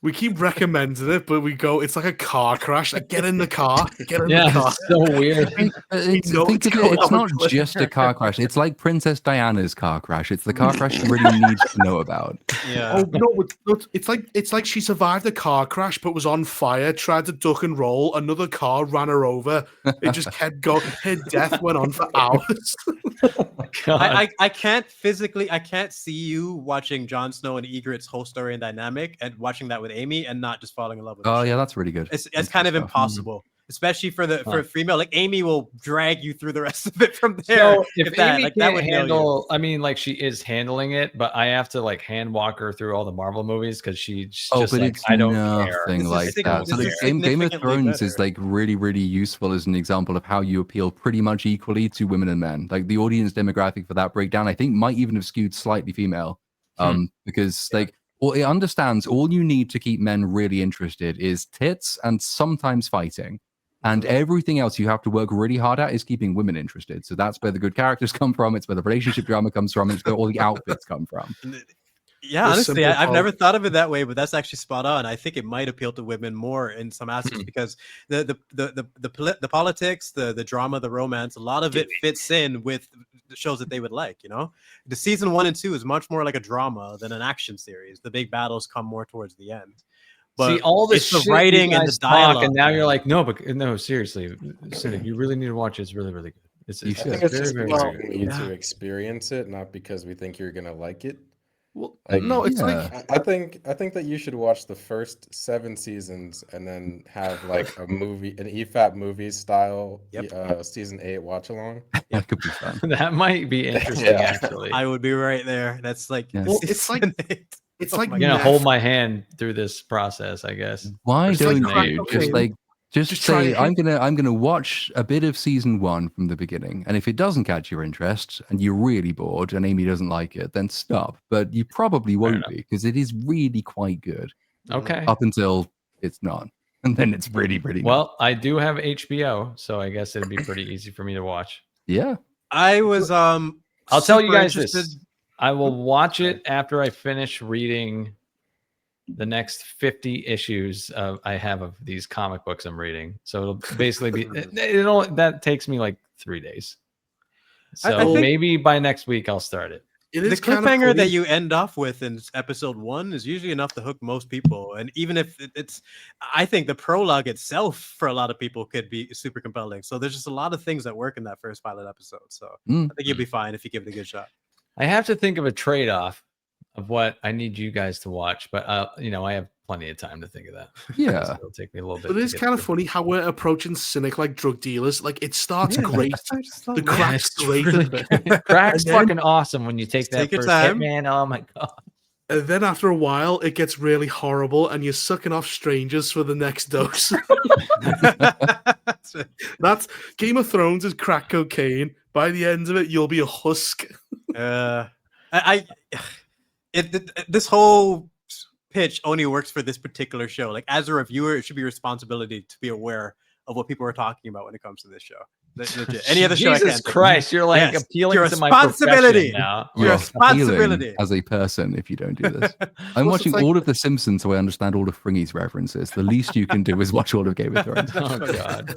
We keep recommending it, but we go, it's like a car crash. Like, get in the car. Get in Yeah, the car. it's so weird. It's know think it's of it, going it's on not with just a car crash. It's like Princess Diana's car crash. It's the car crash you really need to know about. Yeah. Oh no! It's like she survived a car crash, but was on fire. Tried to duck and roll. Another car ran her over. It just kept going. Her death went on for hours. God. I can't see you watching Jon Snow and Egret's whole story and dynamic and watching that with Amy and not just falling in love with her. Oh yeah, that's really good. It's That's kind good of stuff. impossible, especially for a female. Like Amy will drag you through the rest of it from there. So if that, Amy that can't would nail you. handle, I mean, like she is handling it, but I have to like hand walk her through all the Marvel movies because she's just but like, it's I don't care. nothing This is like that. So this the is Game of significantly Thrones is better. like really, really useful as an example of how you appeal pretty much equally to women and men. Like the audience demographic for that breakdown, I think might even have skewed slightly female. Because like Or it understands all you need to keep men really interested is tits and sometimes fighting. And everything else you have to work really hard at is keeping women interested. So that's where the good characters come from. It's where the relationship drama comes from. It's where all the outfits come from. Yeah, honestly, I've never thought of it that way, but that's actually spot on. I think it might appeal to women more in some aspects because the politics, the drama, the romance, a lot of it fits in with the shows that they would like. You know, the season 1 and 2 is much more like a drama than an action series. The big battles come more towards the end. But see all this the writing and the dialogue, and now you're like, no, seriously, Cynic, you really need to watch it. It's really, really good. I think it's just because we need to experience it, not because we think you're gonna like it. Well, no, it's like I think that you should watch the first 7 seasons and then have like a movie, an EFAP movie style season 8 watch along. That could be fun. That might be interesting, actually. I would be right there. That's like, well, it's like you're gonna hold my hand through this process, I guess. Why don't you just say try I'm gonna watch a bit of season 1 from the beginning, and if it doesn't catch your interest and you're really bored and Amy doesn't like it, then stop. But you probably won't be because it is really quite good. Okay. Up until it's not, and then it's really well. I do have HBO, so I guess it'd be pretty easy for me to watch. Yeah. I was I'll tell you guys this. I will watch it after I finish reading the next 50 issues I have of these comic books I'm reading. So it'll basically be that takes me like 3 days. So I think maybe by next week I'll start it. The cliffhanger that you end off with in episode 1 is usually enough to hook most people. And even if I think the prologue itself for a lot of people could be super compelling. So there's just a lot of things that work in that first pilot episode. So I think you'll be fine if you give it a good shot. I have to think of a trade-off of what I need you guys to watch, but I have plenty of time to think of that. Yeah, so it'll take me a little bit. But it is kind of funny how we're approaching Cynic like drug dealers. Like it starts great, the crack's great. Really, crack's fucking awesome when you take that first hit, man. Oh my god! And then after a while, it gets really horrible, and you're sucking off strangers for the next dose. That's Game of Thrones is crack cocaine. By the end of it, you'll be a husk. This whole pitch only works for this particular show. Like as a reviewer, it should be your responsibility to be aware of what people are talking about when it comes to this show. Legit. Any other show, Jesus Christ, you're like appealing to my responsibility now. Your responsibility as a person if you don't do this. I'm watching all of The Simpsons, so I understand all of Fringy's references. The least you can do is watch all of Game of Thrones. Oh god.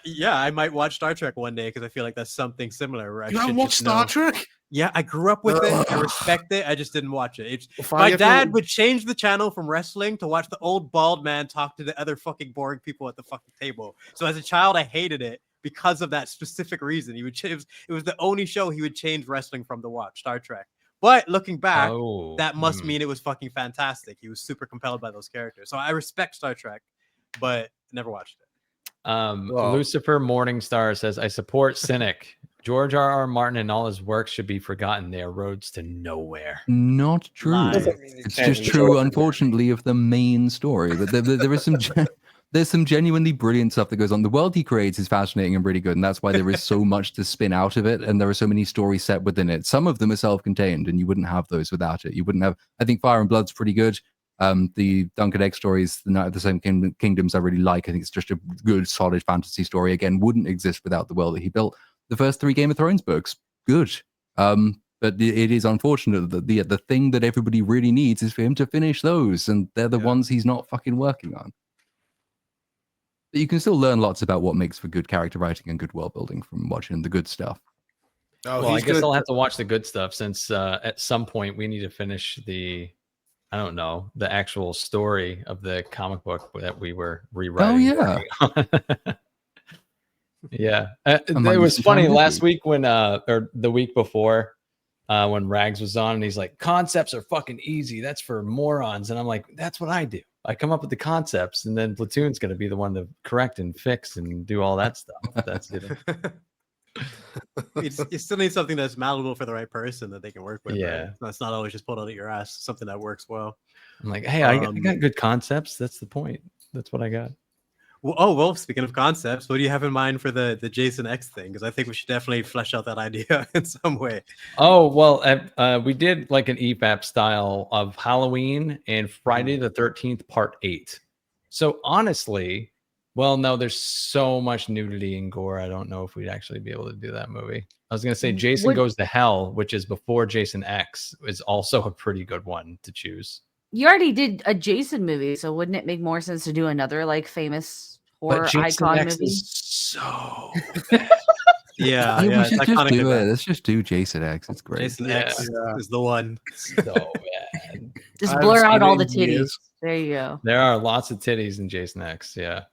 Yeah, I might watch Star Trek one day because I feel like that's something similar. You haven't watched Star Trek? Yeah, I grew up with it. I respect it. I just didn't watch it. My dad would change the channel from wrestling to watch the old bald man talk to the other fucking boring people at the fucking table. So as a child, I hated it because of that specific reason. He would it was the only show he would change wrestling from to watch, Star Trek. But looking back, that must mean it was fucking fantastic. He was super compelled by those characters. So I respect Star Trek, but never watched it. Lucifer Morningstar says, I support Cynic. George R.R. Martin and all his works should be forgotten. They are roads to nowhere. Not true. It's just true, unfortunately, of the main story. But there is there's some genuinely brilliant stuff that goes on. The world he creates is fascinating and really good, and that's why there is so much to spin out of it, and there are so many stories set within it. Some of them are self-contained, and you wouldn't have those without it. You wouldn't have. I think Fire and Blood's pretty good. The Duncan Egg stories, The Night of the Seven Kingdoms, I really like. I think it's just a good, solid fantasy story. Again, wouldn't exist without the world that he built. The first 3 Game of Thrones books, good. But it is unfortunate that the thing that everybody really needs is for him to finish those, and they're the ones he's not fucking working on. But you can still learn lots about what makes for good character writing and good world building from watching the good stuff. Well, I guess I'll have to watch the good stuff since at some point we need to finish the actual story of the comic book that we were rewriting. Oh, yeah. Yeah. It was funny last week when, or the week before, when Rags was on and he's like, concepts are fucking easy. That's for morons. And I'm like, that's what I do. I come up with the concepts and then Platoon's going to be the one to correct and fix and do all that stuff. That's it. You still need something that's malleable for the right person that they can work with. Yeah. Right? That's not always just pulled out of your ass. Something that works well. I'm like, hey, I got good concepts. That's the point. That's what I got. Well, speaking of concepts, what do you have in mind for the Jason X thing? Because I think we should definitely flesh out that idea in some way. Oh, well, we did like an EFAP style of Halloween and Friday the 13th Part 8. So honestly, well, no, there's so much nudity and gore. I don't know if we'd actually be able to do that movie. I was going to say Jason Goes to Hell, which is before Jason X, is also a pretty good one to choose. You already did a Jason movie, so wouldn't it make more sense to do another like famous horror icon X movie? is so Yeah, we should just iconic do it. event. Let's just do Jason X. It's great. Jason X is the one. so bad. Just blur out all the titties. There you go. There are lots of titties in Jason X. Yeah.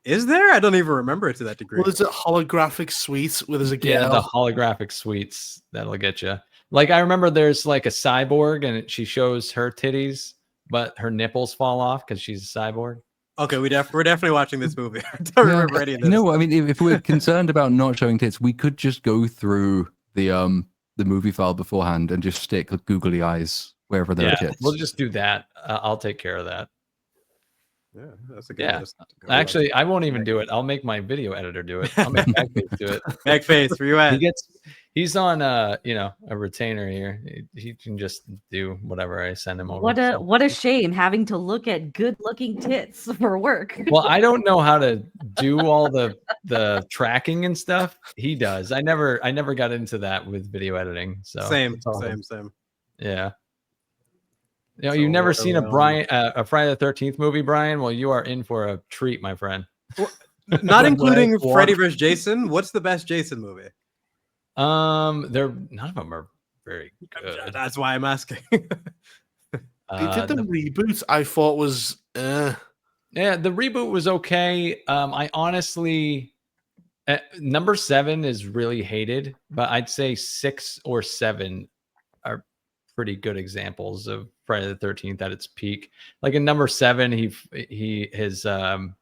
Is there? I don't even remember it to that degree. Well, is it holographic suites with a girl? Yeah, the holographic suites. That'll get you. Like, I remember there's like a cyborg and she shows her titties, but her nipples fall off because she's a cyborg. Okay, we're definitely watching this movie. I don't remember any of this. You know what? I mean, if we're concerned about not showing tits, we could just go through the movie file beforehand and just stick googly eyes wherever there are tits. We'll just do that. I'll take care of that. Yeah, that's a good list. Actually, I won't even do it. I'll make my video editor do it. I'll make Backface do it. Backface, where you at? He's on a retainer here. He can just do whatever I send him over. What a shame having to look at good looking tits for work. Well, I don't know how to do all the tracking and stuff. He does. I never got into that with video editing. So same. Yeah. You know, you've never seen a Friday the 13th movie, Brian? Well, you are in for a treat, my friend. Not including Freddy vs. Jason. What's the best Jason movie? None of them are very good. That's why I'm asking. They did the reboot. I thought was yeah, the reboot was okay. I honestly number 7 is really hated, but I'd say 6 or 7 are pretty good examples of Friday the 13th at its peak. Like in number 7, his or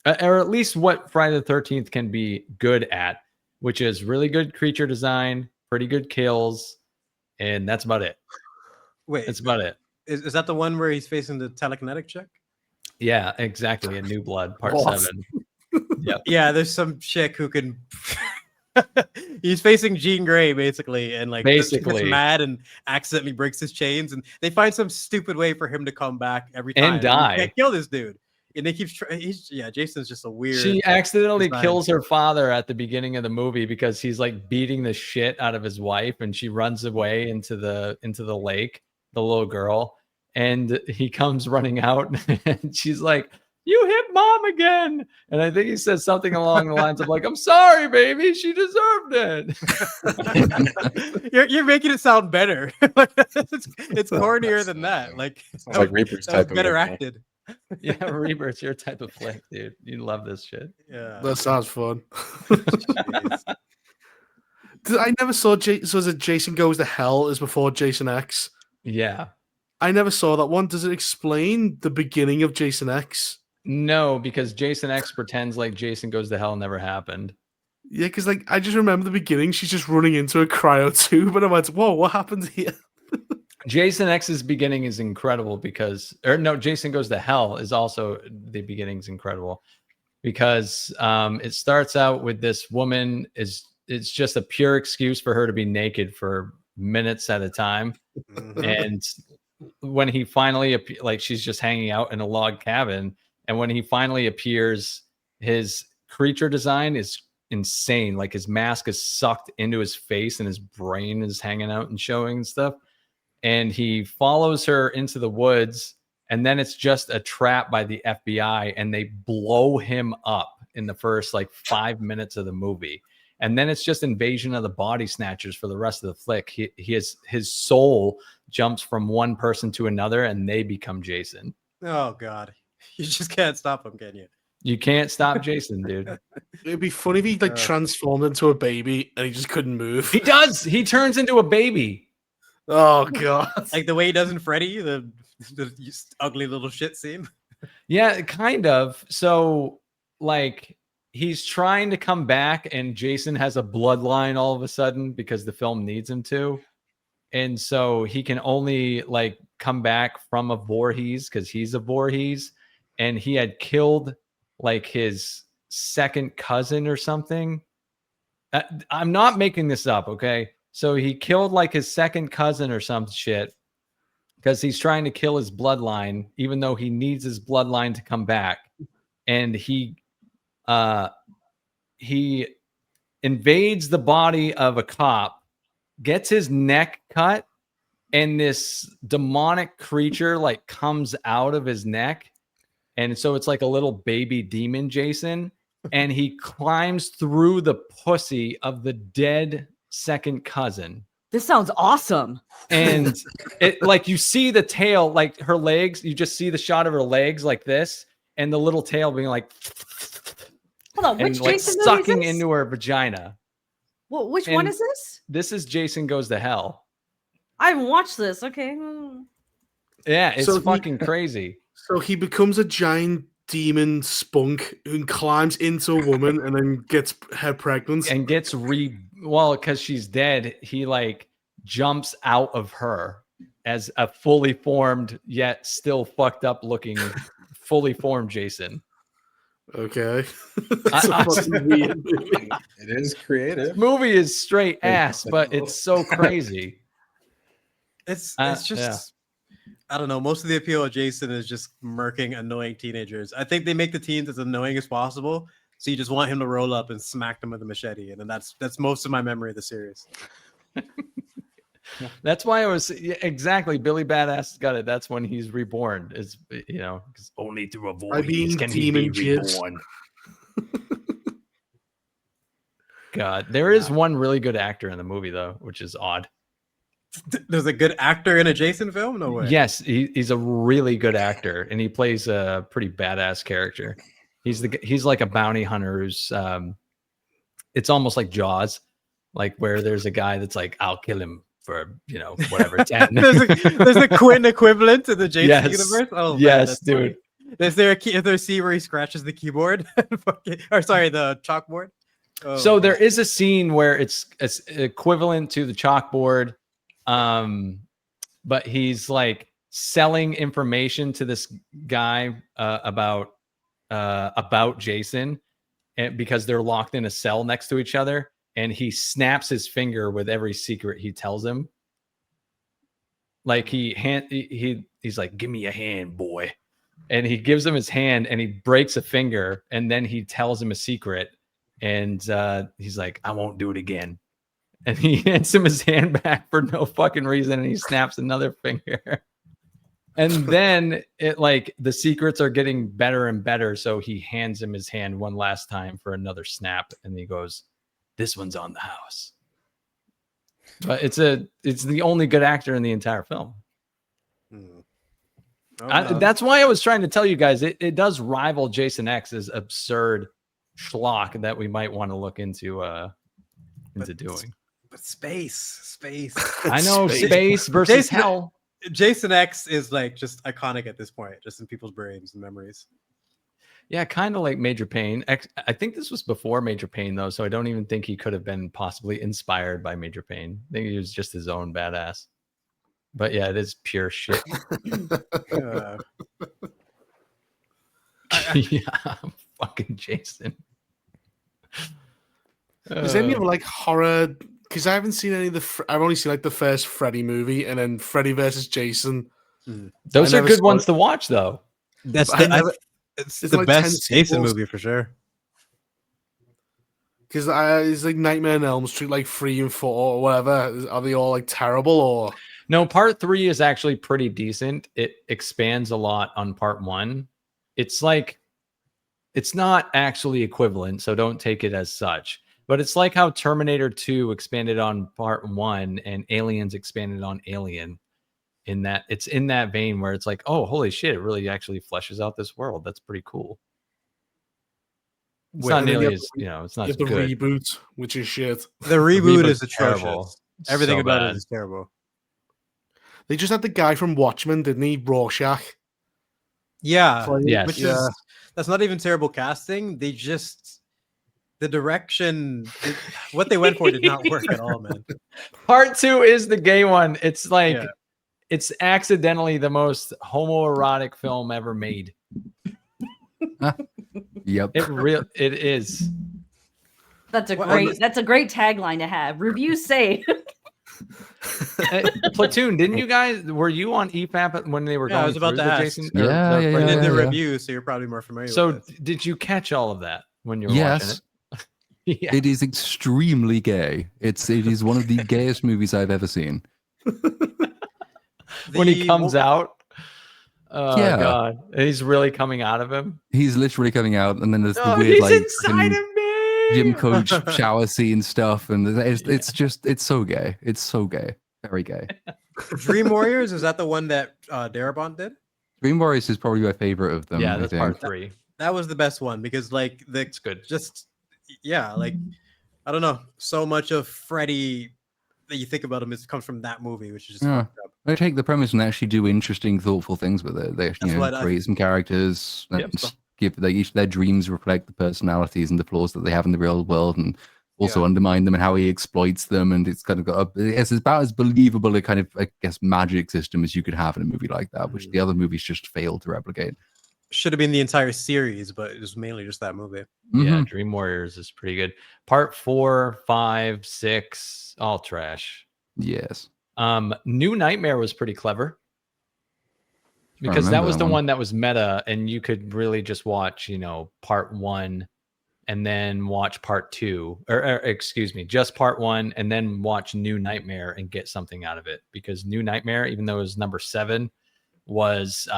at least what Friday the 13th can be good at, which is really good creature design, pretty good kills, and that's about it. Wait, that's about it. Is that the one where he's facing the telekinetic chick? Yeah, exactly. A New Blood, part 7. Yep. Yeah, there's some chick who can. He's facing Jean Grey basically, and like gets mad and accidentally breaks his chains, and they find some stupid way for him to come back every time and die. You can't kill this dude, and they keep. Jason's just a weird. She accidentally kills her father at the beginning of the movie because he's like beating the shit out of his wife, and she runs away into the lake, the little girl, and he comes running out, and she's like, "You hit mom again." And I think he says something along the lines of like, "I'm sorry, baby. She deserved it." you're making it sound better. it's cornier than that. Like Reaper's type better of acted. Yeah, Reaper's your type of flick, dude. You love this shit. Yeah. That sounds fun. I never saw so is it Jason Goes to Hell is before Jason X? Yeah. I never saw that one. Does it explain the beginning of Jason X? No, because Jason X pretends like Jason Goes to Hell never happened. Yeah, because like I just remember the beginning. She's just running into a cryo tube, and I went, "Whoa, what happened here?" Jason X's beginning is incredible Jason Goes to Hell is also the beginning's incredible because it starts out with this woman it's just a pure excuse for her to be naked for minutes at a time, and when he finally she's just hanging out in a log cabin. And when he finally appears, his creature design is insane. Like his mask is sucked into his face and his brain is hanging out and showing and stuff. And he follows her into the woods. And then it's just a trap by the FBI. And they blow him up in the first 5 minutes of the movie. And then it's just invasion of the body snatchers for the rest of the flick. His soul jumps from one person to another and they become Jason. Oh, God. You just can't stop him, can you? You can't stop Jason, dude. It'd be funny if he transformed into a baby and he just couldn't move. He does. He turns into a baby. Oh God! Like the way he does in Freddy, the ugly little shit scene. Yeah, kind of. So he's trying to come back, and Jason has a bloodline all of a sudden because the film needs him to, and so he can only come back from a Voorhees because he's a Voorhees. And he had killed like his second cousin or something. I'm not making this up, okay? So he killed like his second cousin or some shit because he's trying to kill his bloodline, even though he needs his bloodline to come back. And he invades the body of a cop, gets his neck cut, and this demonic creature like comes out of his neck. And so it's like a little baby demon Jason. And he climbs through the pussy of the dead second cousin. This sounds awesome. And it like you see the tail, like her legs, you just see the shot of her legs like this, and the little tail being like hold on, which and, like, Jason sucking movie is this? into her vagina. Well, which one is this? This is Jason Goes to Hell. I haven't watched this. Okay. Yeah, it's So fucking crazy. So he becomes a giant demon spunk who climbs into a woman and then gets her pregnant. And gets because she's dead, he like jumps out of her as a fully formed yet still fucked up looking fully formed Jason. Okay. That's a fucking weird movie. It is creative. This movie is straight ass, but it's so crazy. It's just yeah. I don't know. Most of the appeal of Jason is just murking annoying teenagers. I think they make the teens as annoying as possible, so you just want him to roll up and smack them with a machete, and then that's most of my memory of the series. That's why I was exactly Billy Badass got it. That's when he's reborn. Is because only through a void can he be reborn. God, there is one really good actor in the movie though, which is odd. There's a good actor in a Jason film? No way. Yes, he's a really good actor, and he plays a pretty badass character. He's like a bounty hunter who's it's almost like Jaws, like where there's a guy that's like, I'll kill him for whatever 10. there's a Quentin equivalent to the Jason universe. Oh yes, man, dude. Funny. Is there a scene where he scratches the keyboard? Or sorry, the chalkboard? Oh, so there is a scene where it's equivalent to the chalkboard. But he's like selling information to this guy about Jason, and because they're locked in a cell next to each other, and he snaps his finger with every secret he tells him. Like he's like, give me a hand, boy. And he gives him his hand and he breaks a finger, and then he tells him a secret, and he's like, I won't do it again. And he hands him his hand back for no fucking reason, and he snaps another finger. And then it like the secrets are getting better and better, so he hands him his hand one last time for another snap, and he goes, "This one's on the house." But it's the only good actor in the entire film. That's why I was trying to tell you guys it does rival Jason X's absurd schlock that we might want to look into doing. But space. I know space versus hell. Jason X is like just iconic at this point, just in people's brains and memories. Yeah, kind of like Major Payne. I think this was before Major Payne though, so I don't even think he could have been possibly inspired by Major Payne. I think he was just his own badass. But yeah, it is pure shit. Yeah, fucking Jason. Is there any other like horror? Because I haven't seen any of the. I've only seen like the first Freddy movie, and then Freddy versus Jason. Those are good ones to watch, though. It's the like best 10 Jason sequels. movie for sure. Because it's like Nightmare on Elm Street, like 3 and 4 or whatever. Are they all like terrible or? No, part 3 is actually pretty decent. It expands a lot on part 1. It's like, it's not actually equivalent, so don't take it as such. But it's like how Terminator 2 expanded on part 1 and Aliens expanded on Alien. In that it's in that vein where it's like, oh, holy shit, it really actually fleshes out this world. That's pretty cool. It's not nearly as, it's not as the good. reboot, which is shit. The reboot is terrible. atrocious. Everything So about bad. it is terrible. They just had the guy from Watchmen, didn't he? Rorschach. Yeah. Yes. Which is that's not even terrible casting. They just the direction what they went for did not work at all, man. Part 2 is the gay one. It's like it's accidentally the most homoerotic film ever made. Yep. It is. That's a great tagline to have. Reviews say. Platoon, didn't you guys? Were you on EFAP when they were going I was about through to the ask. Jason? Yeah, You did the yeah. review, so you're probably more familiar So with it. did you catch all of that when you were watching it? Yes. It is extremely gay. It is one of the gayest movies I've ever seen. When he comes out. Oh God. And he's really coming out of him. He's literally coming out, and then there's the weird he's inside of me. gym coach shower scene stuff, and it's so gay. It's so gay. Very gay. Dream Warriors, is that the one that Darabont did? Dream Warriors is probably my favorite of them. Yeah, that's part 3. That was the best one because like it's good. Just like I don't know, so much of Freddy that you think about him comes from that movie, which is just fucked up. They take the premise and actually do interesting, thoughtful things with it. They actually create some characters and give each their dreams reflect the personalities and the flaws that they have in the real world, and also undermine them and how he exploits them. And it's kind of it's about as believable a kind of, I guess, magic system as you could have in a movie like that, which the other movies just failed to replicate. Should have been the entire series, but it was mainly just that movie. Yeah, Dream Warriors is pretty good. Part 4, 5, 6, all trash. Yes. New Nightmare was pretty clever because that was the one that was meta, and you could really just watch, part 1 and then watch part 2, or excuse me, just part 1 and then watch New Nightmare and get something out of it, because New Nightmare, even though it was number 7, was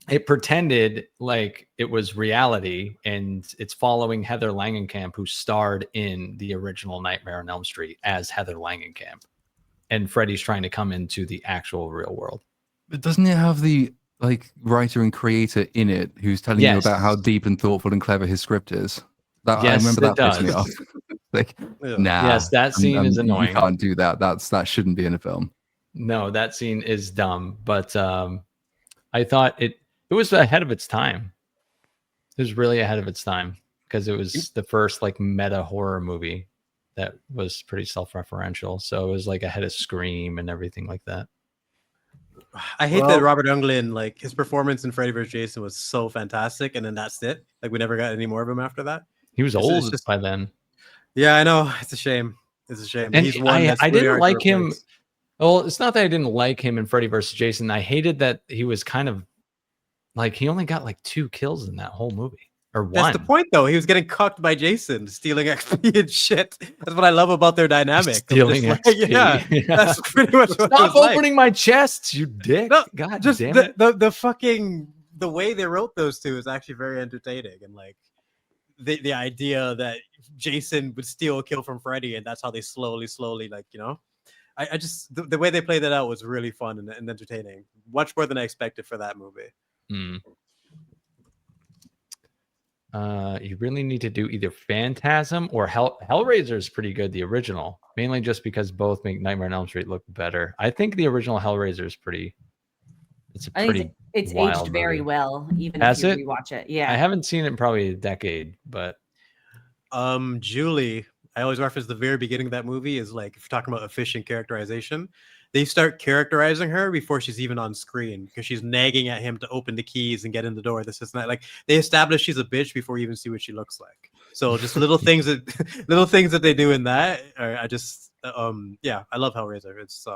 it pretended like it was reality, and it's following Heather Langenkamp, who starred in the original Nightmare on Elm Street as Heather Langenkamp, and Freddy's trying to come into the actual real world. But doesn't it have the writer and creator in it who's telling you about how deep and thoughtful and clever his script is? I remember that pissed me off. Yes, that scene is annoying. You can't do that. That shouldn't be in a film. No, that scene is dumb. But I thought it was ahead of its time. It was really ahead of its time because it was the first meta horror movie that was pretty self-referential. So it was ahead of Scream and everything like that. I hate that Robert Englund, his performance in Freddy vs. Jason was so fantastic, and then that's it. We never got any more of him after that. He was old by then. Yeah, I know. It's a shame. It's a shame. And he's one I didn't like him. Well, it's not that I didn't like him in Freddy vs. Jason. I hated that he was kind of he only got 2 kills in that whole movie. Or 1. That's the point, though. He was getting cucked by Jason, stealing XP and shit. That's what I love about their dynamic. Stealing XP. Yeah, that's pretty much what Stop opening my chests, you dick. No, God just damn it. The way they wrote those two is actually very entertaining. And the idea that Jason would steal a kill from Freddy, and that's how they slowly, I just, the way they played that out was really fun and entertaining. Much more than I expected for that movie. You really need to do either Phantasm or Hellraiser is pretty good, the original, mainly just because both make Nightmare on Elm Street look better. I think the original Hellraiser is it's aged very well, even if you rewatch it. Yeah, I haven't seen it in probably a decade, but Julie, I always reference the very beginning of that movie is if you're talking about efficient characterization, they start characterizing her before she's even on screen because she's nagging at him to open the keys and get in the door. This is not they establish she's a bitch before you even see what she looks like. So just little things that they do in that. I just I love Hellraiser. It's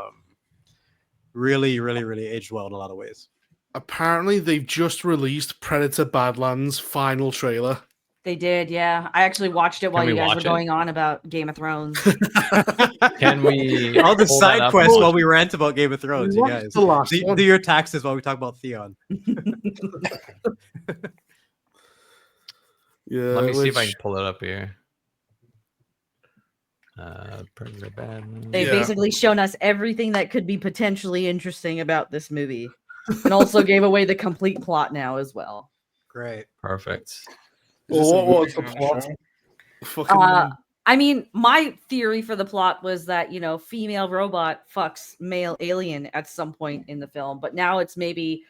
really, really, really aged well in a lot of ways. Apparently, they've just released Predator Badlands final trailer. They did, yeah. I actually watched it while you guys were going on about Game of Thrones. Can we all the side quests while we rant about Game of Thrones, you guys? Do your taxes while we talk about Theon. Yeah. Let me see if I can pull it up here. They've basically shown us everything that could be potentially interesting about this movie, and also gave away the complete plot now as well. Great, perfect. Well, what was the plot? I mean, my theory for the plot was that female robot fucks male alien at some point in the film, but now it's maybe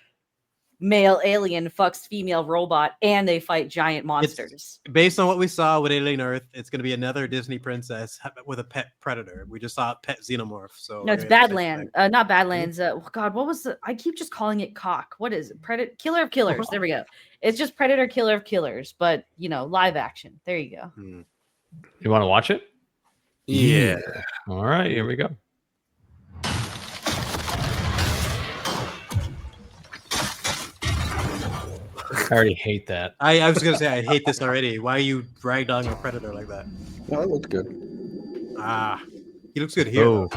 male alien fucks female robot and they fight giant monsters. Based on what we saw with Alien Earth, it's going to be another Disney princess with a pet predator. We just saw a pet xenomorph. So No, it's Badland. Not Badlands. God, what was the? I keep just calling it Cock. What is it? Killer of Killers. There we go. It's just Predator Killer of Killers, but live action. There you go. You want to watch it? Yeah. All right, here we go. I already hate that. I was gonna say I hate this already. Why are you ragdolling a predator like that? No, it looked good. He looks good here. Oh.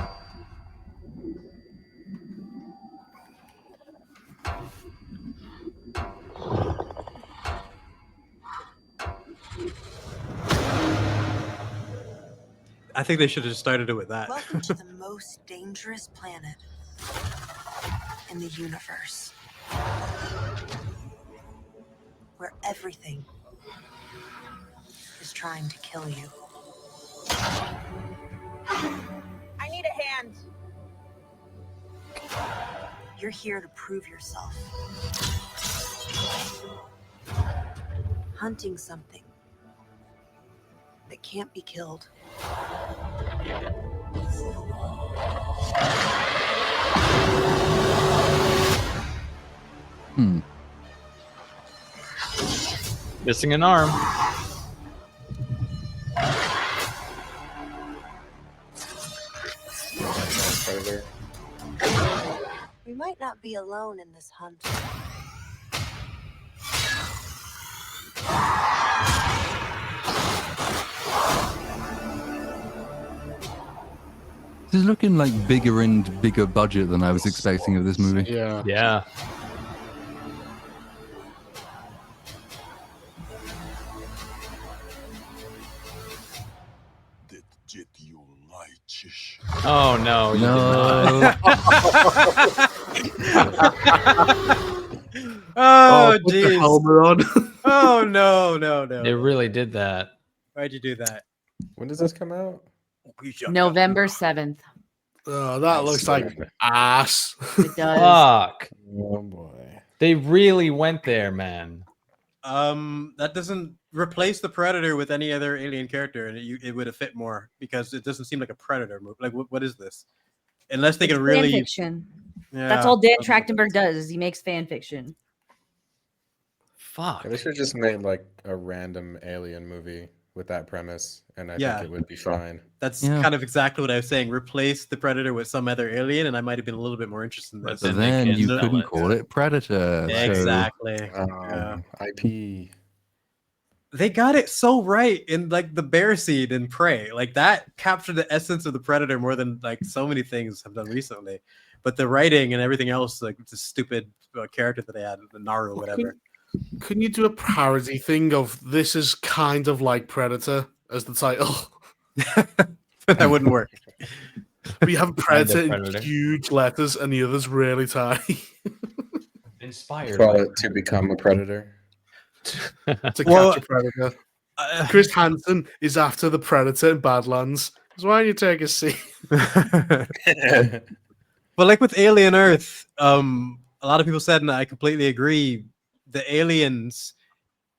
I think they should have just started it with that. Welcome to the most dangerous planet in the universe, where everything is trying to kill you. I need a hand. You're here to prove yourself. Hunting something that can't be killed. Missing an arm. Predator. We might not be alone in this hunt. This is looking like bigger and bigger budget than I was expecting of this movie. Yeah. Yeah. Oh no! You No. Oh put the jeez. helmet on. Oh no. They really did that. Why'd you do that? When does this come out? November 7th. Oh, that looks like ass. It does. Fuck! Oh boy. They really went there, man. That doesn't replace the Predator with any other alien character, and it would have fit more because it doesn't seem like a Predator movie. Like, what is this? Unless they It's can really. fan fiction. Yeah, That's all Dan Trachtenberg does. Is he makes fan fiction. Fuck. Yeah, they should have just made like a random alien movie with that premise, and I Yeah. think it would be fine. That's Yeah. kind of exactly what I was saying. Replace the Predator with some other alien, and I might have been a little bit more interested in But this. But Then they then can't you sell couldn't it. call it Predator. so- Exactly. Yeah. IP. They got it so right in like the bear scene in Prey. Like that captured the essence of the Predator more than like so many things have done recently. But the writing and everything else, like the stupid character that they had, the Naru, whatever. Couldn't you do a parody thing of this is kind of like Predator as the title? That wouldn't work. We have Predator in Predator. huge letters and the others really tiny. Inspired. Call it To Become a Predator. To Well, catch a predator. Chris Hansen is after the Predator in Badlands. So why don't you take a seat? But like with Alien Earth, a lot of people said, and I completely agree, the aliens,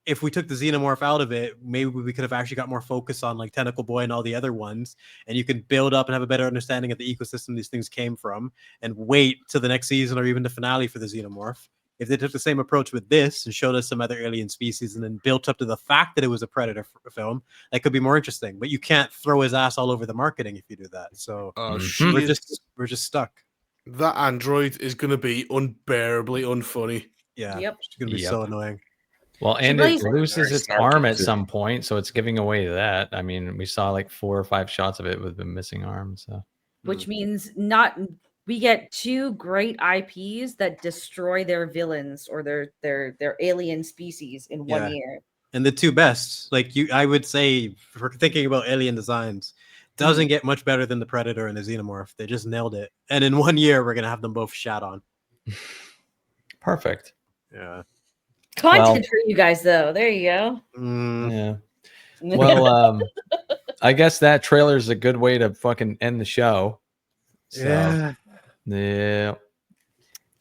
if we took the xenomorph out of it, maybe we could have actually got more focus on like Tentacle Boy and all the other ones, and you can build up and have a better understanding of the ecosystem these things came from, and wait till the next season or even the finale for the xenomorph. If they took the same approach with this and showed us some other alien species and then built up to the fact that it was a Predator film, that could be more interesting. But you can't throw his ass all over the marketing if you do that. So we're just stuck. That android is going to be unbearably unfunny. Yeah, Yep. it's gonna be so annoying. Well, and plays- it loses Very its snarky, arm at too. some point, so it's giving away that. I mean, we saw like 4 or 5 shots of it with the missing arm. So Which means we get 2 great IPs that destroy their villains or their alien species in Yeah. 1 year. And the two best, like I would say, for thinking about alien designs, doesn't get much better than the Predator and the Xenomorph. They just nailed it. And in 1 year, we're gonna have them both shot on. perfect. Yeah. Content for you guys, though. There you go. Yeah. Well, I guess that trailer is a good way to fucking end the show. So, Yeah. yeah.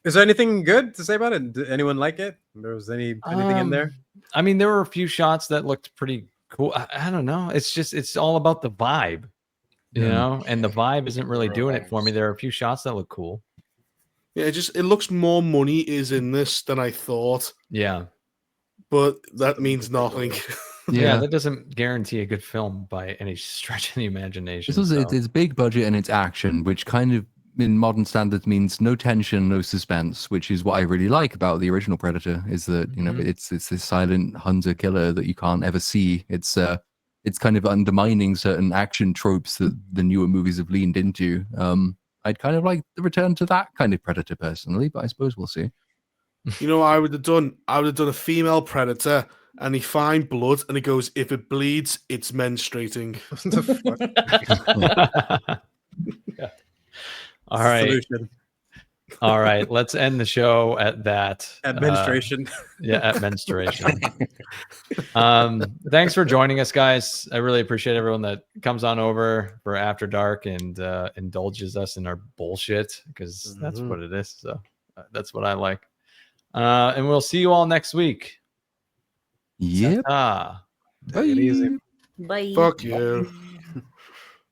Is there anything good to say about it? Did anyone like it? There was anything in there? I mean, there were a few shots that looked pretty cool. I don't know. It's all about the vibe, you know, and the vibe isn't really doing it for me. There are a few shots that look cool. Yeah, it looks more money is in this than I thought. Yeah. But that means nothing. Yeah, that doesn't guarantee a good film by any stretch of the imagination. It's big budget and it's action, which kind of in modern standards means no tension, no suspense, which is what I really like about the original Predator. Is that it's this silent hunter killer that you can't ever see. It's kind of undermining certain action tropes that the newer movies have leaned into. I'd kind of like the return to that kind of Predator personally, but I suppose we'll see. You know what I would have done? I would have done a female Predator, and he find blood, and he goes, "If it bleeds, it's menstruating." Yeah. All right. Solution. All right. Let's end the show at that. At menstruation. At menstruation. Thanks for joining us, guys. I really appreciate everyone that comes on over for After Dark and indulges us in our bullshit, because that's what it is. So that's what I like. And we'll see you all next week. Yep. Ta-ta. Take it easy. Bye. Fuck you.